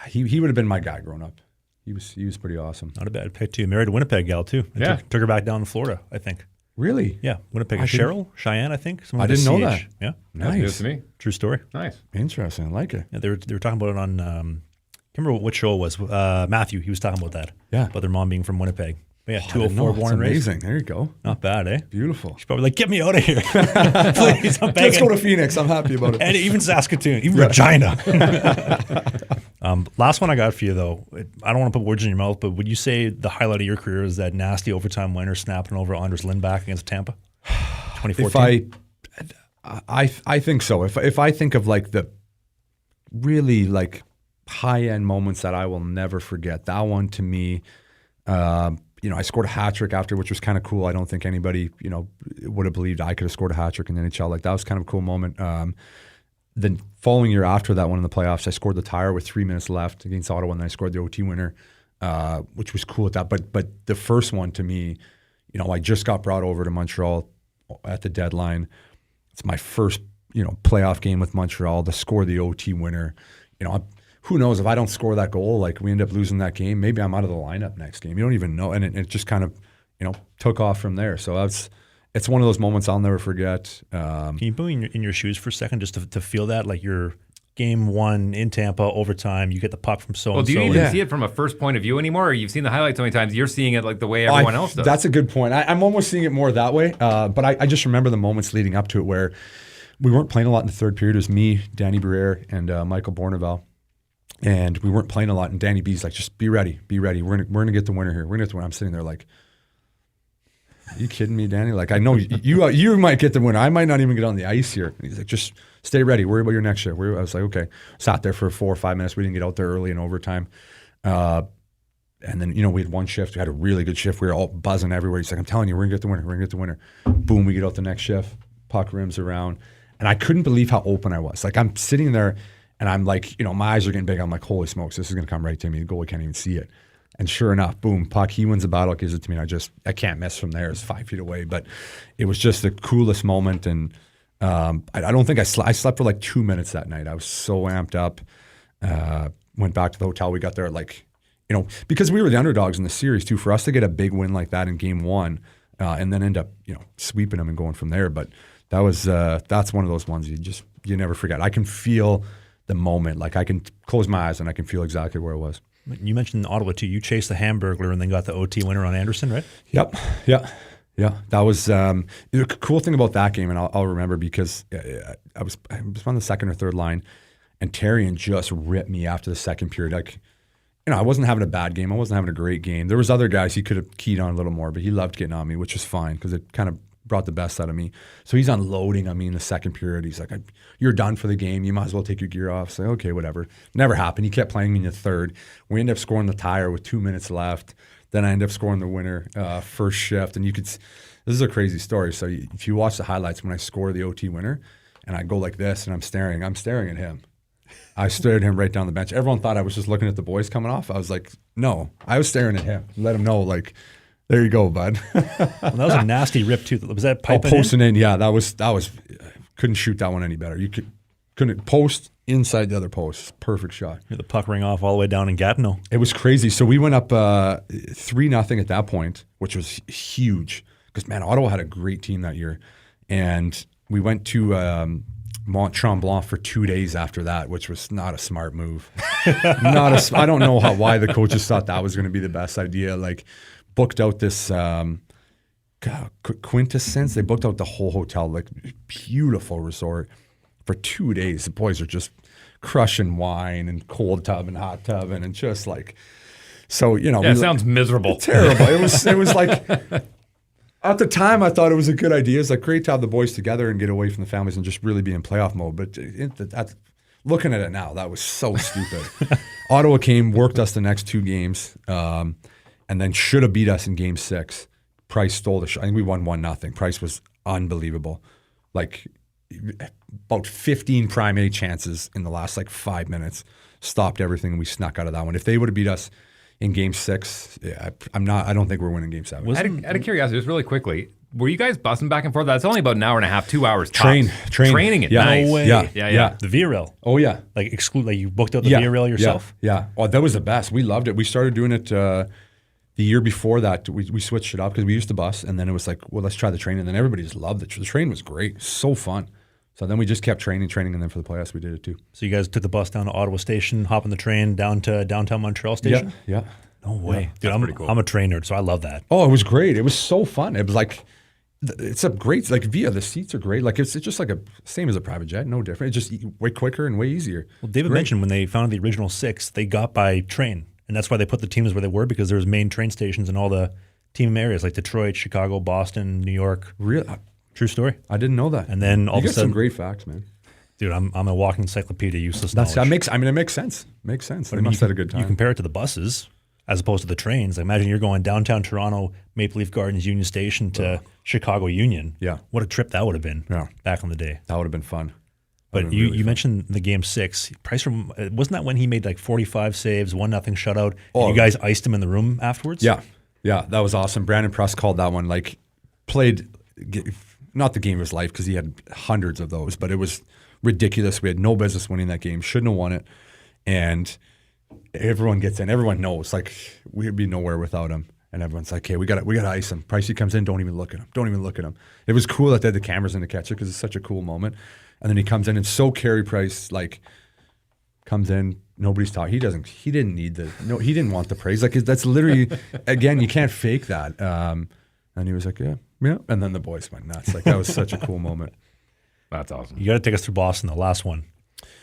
he would have been my guy growing up. He was pretty awesome. Not a bad pick too. Married a Winnipeg gal too. I Yeah. took her back down to Florida, I think. Really? Yeah, Winnipeg. I didn't- Cheryl, Cheyenne, I think. I didn't know that. Yeah, That's news Nice. to me. true story. Nice. Interesting. I like it. Yeah, they were talking about it on. I can't remember what show it was. Matthew, he was talking about that. Yeah. about their mom being from Winnipeg. But yeah, I didn't 204 know. It's born and raised. amazing. There you go. Not bad, eh? Beautiful. She's probably like, get me out of here, please. I'm begging. Let's go to Phoenix. I'm happy about it. And even Saskatoon, even Regina. Last one I got for you, though. I don't want to put words in your mouth, but would you say the highlight of your career is that nasty overtime winner snapping over Anders Lindback against Tampa, 2014? I think so. If I think of like the really like high end moments that I will never forget, that one to me, you know, I scored a hat trick after, which was kind of cool. I don't think anybody, you know, would have believed I could have scored a hat trick in the NHL. Like that was kind of a cool moment. The following year after that one in the playoffs, I scored the tire with 3 minutes left against Ottawa, and then I scored the OT winner, which was cool at that. But the first one to me, you know, I just got brought over to Montreal at the deadline. It's my first, you know, playoff game with Montreal to score the OT winner. You know, who knows if I don't score that goal, like we end up losing that game, maybe I'm out of the lineup next game. You don't even know. And it just kind of, you know, took off from there. So it's one of those moments I'll never forget. Can you put me in your shoes for a second just to feel that? Like you're game one in Tampa, overtime, you get the puck from so-and-so. Well, do you even see it from a first point of view anymore? Or you've seen the highlights so many times, you're seeing it like the way everyone else does. That's a good point. I'm almost seeing it more that way. But I just remember the moments leading up to it where we weren't playing a lot in the third period. It was me, Danny Briere, and Michael Bourneval. And we weren't playing a lot. And Danny B's like, just be ready. We're gonna get the winner here. We're gonna get the winner. I'm sitting there like, are you kidding me, Danny? Like, I know you might get the winner. I might not even get on the ice here. And he's like, just stay ready. Worry about your next shift. I was like, okay. Sat there for 4 or 5 minutes. We didn't get out there early in overtime. And then, you know, we had one shift. We had a really good shift. We were all buzzing everywhere. He's like, I'm telling you, we're gonna get the winner. We're gonna get the winner. Boom, we get out the next shift. Puck rims around. And I couldn't believe how open I was. Like, I'm sitting there and I'm like, you know, my eyes are getting big. I'm like, holy smokes, this is going to come right to me. The goalie can't even see it. And sure enough, boom, puck, he wins the battle, gives it to me. And I can't miss from there. It's 5 feet away. But it was just the coolest moment. And I don't think I slept for like 2 minutes that night. I was so amped up. Went back to the hotel. We got there at like, you know, because we were the underdogs in the series too, for us to get a big win like that in game one and then end up, you know, sweeping them and going from there. But that was that's one of those ones you never forget. I can feel the moment. Like I can close my eyes and I can feel exactly where it was. You mentioned Ottawa too. You chased the Hamburglar and then got the OT winner on Anderson, right? Yep. Yeah. That was the cool thing about that game, and I'll remember because I was on the second or third line, and Terrian just ripped me after the second period. Like, you know, I wasn't having a bad game. I wasn't having a great game. There was other guys he could have keyed on a little more, but he loved getting on me, which was fine because it kind of brought the best out of me. So he's unloading on me in the second period. He's like, you're done for the game. You might as well take your gear off. So, okay, whatever. Never happened. He kept playing me in the third. We ended up scoring the tire with 2 minutes left. Then I ended up scoring the winner first shift. And you could, this is a crazy story. So if you watch the highlights when I score the OT winner and I go like this and I'm staring at him. I stared at him right down the bench. Everyone thought I was just looking at the boys coming off. I was like, no, I was staring at him. Let him know, like, there you go, bud. Well, that was a nasty rip too. Was that piping posting in? Yeah, that was. Couldn't shoot that one any better. You couldn't post inside the other post. Perfect shot. The puck ring off all the way down in Gatineau. It was crazy. So we went up 3-0 at that point, which was huge because man, Ottawa had a great team that year, and we went to Mont Tremblant for 2 days after that, which was not a smart move. I don't know why the coaches thought that was going to be the best idea. Like. booked out this Quintessence. They booked out the whole hotel, like beautiful resort for 2 days. The boys are just crushing wine and cold tub and hot tub and just like, so, you know. Yeah, it sounds miserable. Terrible. It was like, at the time I thought it was a good idea. It's like great to have the boys together and get away from the families and just really be in playoff mode. But looking at it now, that was so stupid. Ottawa came, worked us the next 2 games, and then should have beat us in game 6. Price stole the shot. I think we won 1-0. Price was unbelievable. Like about 15 prime A chances in the last like 5 minutes. Stopped everything and we snuck out of that one. If they would have beat us in game 6, I don't think we're winning game 7. Out of curiosity, just really quickly, were you guys bussing back and forth? That's only about an hour and a half, 2 hours tops. Training it. Yeah. Nice. No way. Yeah. The Via Rail. Oh yeah. Like you booked out the Via Rail yourself? Yeah. Oh, that was the best. We loved it. We started doing it the year before that. We switched it up because we used to bus, and then it was like, well, let's try the train. And then everybody just loved it. The train was great. So fun. So then we just kept training, and then for the playoffs we did it too. So you guys took the bus down to Ottawa Station, hop on the train down to downtown Montreal Station? Yeah. No way. Yeah. Dude, pretty cool. I'm a train nerd, so I love that. Oh, it was great. It was so fun. It was like, it's a great, like Via, the seats are great. Like it's just like same as a private jet, no different. It's just way quicker and way easier. Well, David mentioned when they founded the original 6, they got by train. And that's why they put the teams where they were, because there was main train stations in all the team areas like Detroit, Chicago, Boston, New York. Really? True story. I didn't know that. And then all you of a got sudden, some great facts, man. dude, I'm a walking encyclopedia, useless knowledge. It makes sense. Makes sense. They must have had a good time. You compare it to the buses as opposed to the trains. Like, imagine you're going downtown Toronto, Maple Leaf Gardens, Union Station to Chicago Union. Yeah. What a trip that would have been Yeah. back in the day. That would have been fun. But you mentioned the game 6. Price wasn't that when he made like 45 saves, 1-0 shutout, and you guys iced him in the room afterwards? Yeah, that was awesome. Brandon Press called that one. Like, played not the game of his life because he had hundreds of those, but it was ridiculous. We had no business winning that game. Shouldn't have won it. And everyone gets in. Everyone knows. Like, we'd be nowhere without him. And everyone's like, "Hey, we got to ice him." Pricey comes in. Don't even look at him. It was cool that they had the cameras in to catch it because it's such a cool moment. And then he comes in and so Carey Price like comes in. Nobody's talking. He didn't need he didn't want the praise. Like, that's literally, again, you can't fake that. And he was like, yeah. And then the boys went nuts. Like, that was such a cool moment. That's awesome. You got to take us through Boston, the last one,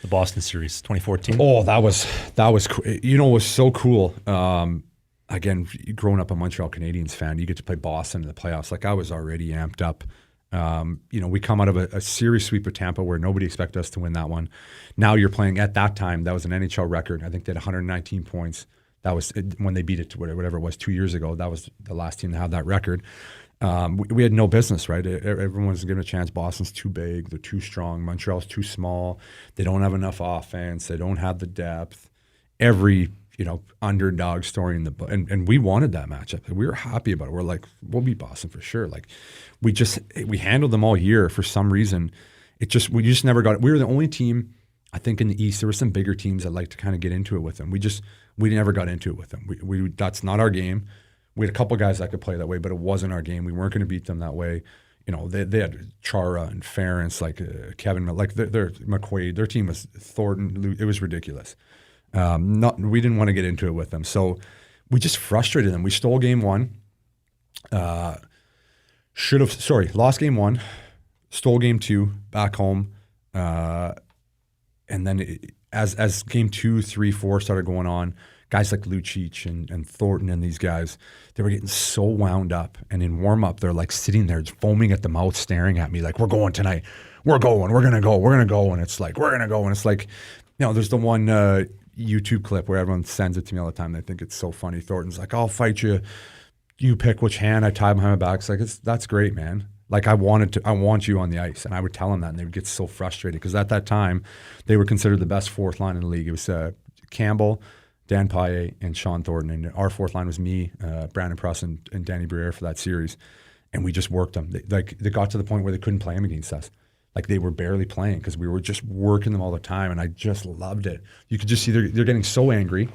the Boston series, 2014. Oh, that was cool. You know, it was so cool. Again, growing up a Montreal Canadiens fan, you get to play Boston in the playoffs. Like, I was already amped up. We come out of a series sweep of Tampa where nobody expected us to win that one. Now you're playing, at that time, that was an NHL record. I think they had 119 points. That was when they beat it to whatever it was 2 years ago. That was the last team to have that record. We had no business, right? Everyone was given a chance. Boston's too big. They're too strong. Montreal's too small. They don't have enough offense. They don't have the depth. Every underdog story in the book. And we wanted that matchup. We were happy about it. We're like, we'll beat Boston for sure. Like, we handled them all year for some reason. We just never got it. We were the only team, I think, in the East. There were some bigger teams that like to kind of get into it with them. We never got into it with them. We that's not our game. We had a couple guys that could play that way, but it wasn't our game. We weren't going to beat them that way. They had Chara and Ferentz, like Kevin, like their McQuaid. Their team was Thornton. It was ridiculous. We didn't want to get into it with them, so we just frustrated them. We stole game 1. Lost game 1, stole game 2 back home, and then as game 2, 3, 4 started going on, guys like Lucic and Thornton and these guys, they were getting so wound up. And in warm up, they're like sitting there foaming at the mouth, staring at me like, "We're going tonight. We're going. We're gonna go." And it's like, "We're gonna go." And it's like, there's the one YouTube clip where everyone sends it to me all the time. They think it's so funny. Thornton's like, "I'll fight you. You pick which hand." I tie behind my back. It's like, that's great, man. Like, I want you on the ice. And I would tell them that, and they would get so frustrated because at that time, they were considered the best fourth line in the league. It was Campbell, Dan Paille, and Sean Thornton. And our fourth line was me, Brandon Press, and Danny Briere for that series. And we just worked them. They got to the point where they couldn't play them against us. Like, they were barely playing because we were just working them all the time, and I just loved it. You could just see they're getting so angry,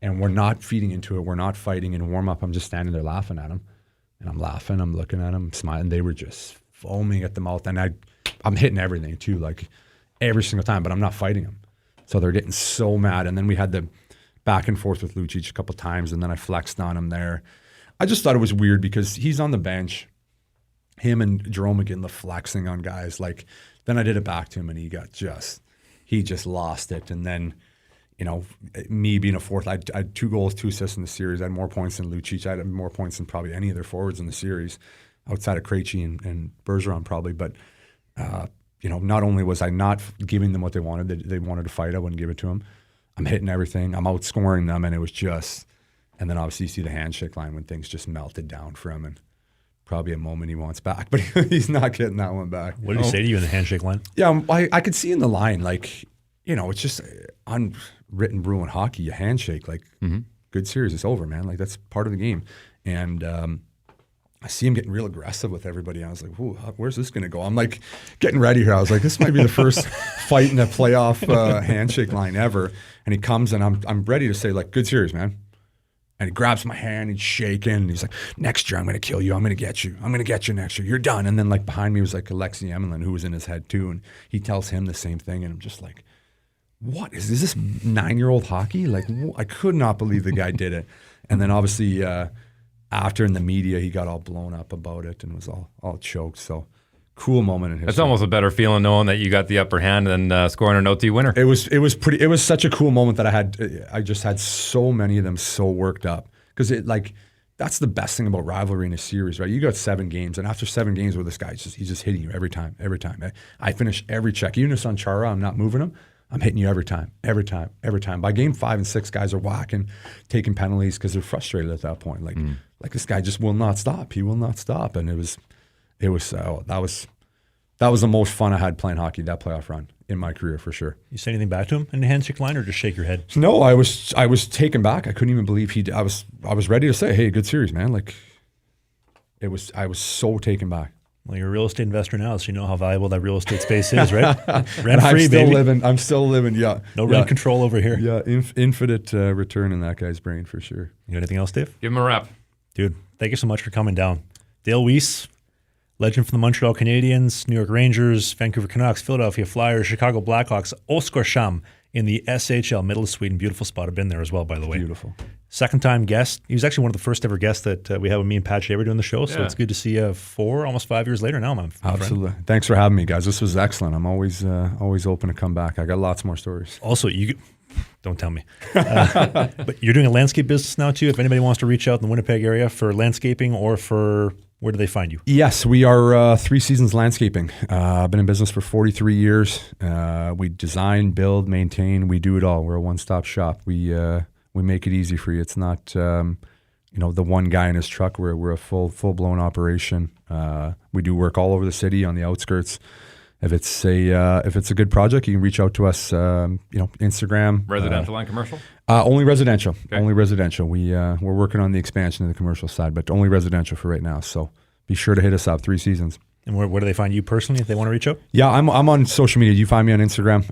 and we're not feeding into it. We're not fighting. In warm-up, I'm just standing there laughing at them. And I'm laughing. I'm looking at them, smiling. They were just foaming at the mouth. And I'm hitting everything, too, like every single time, but I'm not fighting them. So they're getting so mad. And then we had the back and forth with Lucic a couple times, and then I flexed on him there. I just thought it was weird because he's on the bench. Him and Jerome McGinley flexing on guys. Like, then I did it back to him, and he just lost it. And then, me being a fourth, I had 2 goals, 2 assists in the series. I had more points than Lucic. I had more points than probably any of their forwards in the series, outside of Krejci and Bergeron probably. But, not only was I not giving them what they wanted to fight, I wouldn't give it to them. I'm hitting everything. I'm outscoring them, and it was just – and then obviously you see the handshake line when things just melted down for him, and probably a moment he wants back, but he's not getting that one back. What did he say to you in the handshake line? Yeah, I could see in the line, like, it's just unwritten rule in hockey, you handshake. Like, good series, it's over, man. Like, that's part of the game. And I see him getting real aggressive with everybody. I was like, "Ooh, where's this going to go?" I'm like getting ready here. I was like, this might be the first fight in a playoff handshake line ever. And he comes, and I'm ready to say, like, good series, man. And he grabs my hand, he's shaking, and he's like, next year I'm going to kill you. I'm going to get you. I'm going to get you next year. You're done. And then, like, behind me was, like, Alexei Emelin, who was in his head, too. And he tells him the same thing. And I'm just like, what? Is this 9-year-old hockey? Like, I could not believe the guy did it. And then, obviously, after in the media, he got all blown up about it and was all choked. So, cool moment in history. That's almost a better feeling knowing that you got the upper hand than scoring an OT winner. It was such a cool moment that I just had so many of them so worked up, because that's the best thing about rivalry in a series, right? You got 7 games, and after 7 games with this guy, he's just hitting you every time. I finish every check. Even if it's on Chara, I'm not moving him. I'm hitting you every time. By game 5 and 6, guys are whacking, taking penalties because they're frustrated at that point. Like this guy just will not stop. He will not stop, and that was the most fun I had playing hockey, that playoff run in my career, for sure. You say anything back to him in the handshake line, or just shake your head? No, I was taken back. I couldn't even believe I was ready to say, hey, good series, man. Like, I was so taken back. Well, you're a real estate investor now, so you know how valuable that real estate space is, right? Rent-free, baby. I'm still living, yeah. No rent control over here. Yeah, infinite return in that guy's brain, for sure. You got anything else, Dave? Give him a wrap. Dude, thank you so much for coming down. Dale Weise, legend from the Montreal Canadiens, New York Rangers, Vancouver Canucks, Philadelphia Flyers, Chicago Blackhawks, Oskarshamn in the SHL, middle of Sweden. Beautiful spot. I've been there as well, by the way. Beautiful. Second-time guest. He was actually one of the first ever guests that we had with me and Patch ever doing the show, so it's good to see you almost 5 years later now, my Absolutely. friend. Thanks for having me, guys. This was excellent. I'm always open to come back. I got lots more stories. Also, don't tell me. But you're doing a landscape business now, too. If anybody wants to reach out in the Winnipeg area for landscaping or for... Where do they find you? Yes, we are 3 Seasons Landscaping. I've been in business for 43 years. We design, build, maintain. We do it all. We're a one-stop shop. We make it easy for you. It's not the one guy in his truck. We're a full-blown operation. We do work all over the city on the outskirts. If it's a good project, you can reach out to us. Instagram. Residential and commercial. Only residential. Okay. Only residential. We're working on the expansion of the commercial side, but only residential for right now. So be sure to hit us up. 3 Seasons. And where do they find you personally if they want to reach out? Yeah, I'm on social media. You find me on Instagram.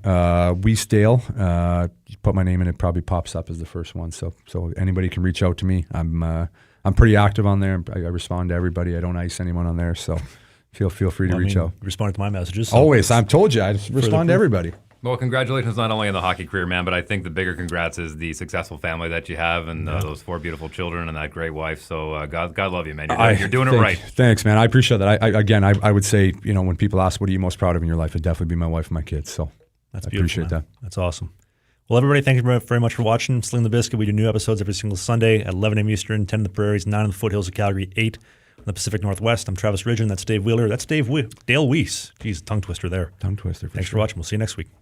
Weise Dale. You put my name in, it probably pops up as the first one. So anybody can reach out to me. I'm pretty active on there. I respond to everybody. I don't ice anyone on there. So feel free to reach out. Respond to my messages. So Always. I've told you. I respond to everybody. Well, congratulations not only on the hockey career, man, but I think the bigger congrats is the successful family that you have and those 4 beautiful children and that great wife. So God love you, man. You're doing it right. Thanks, man. I appreciate that. I would say, when people ask, what are you most proud of in your life? It'd definitely be my wife and my kids. So That's I beautiful, appreciate man. that. That's awesome. Well, everybody, thank you very much for watching Sling the Biscuit. We do new episodes every single Sunday at 11 a.m. Eastern, 10 in the Prairies, 9 in the foothills of Calgary, 8 in the Pacific Northwest. I'm Travis Ridgen. That's Dave Wheeler. That's Dale Weise. Geez, tongue twister there. Tongue twister. Thanks for watching. We'll see you next week.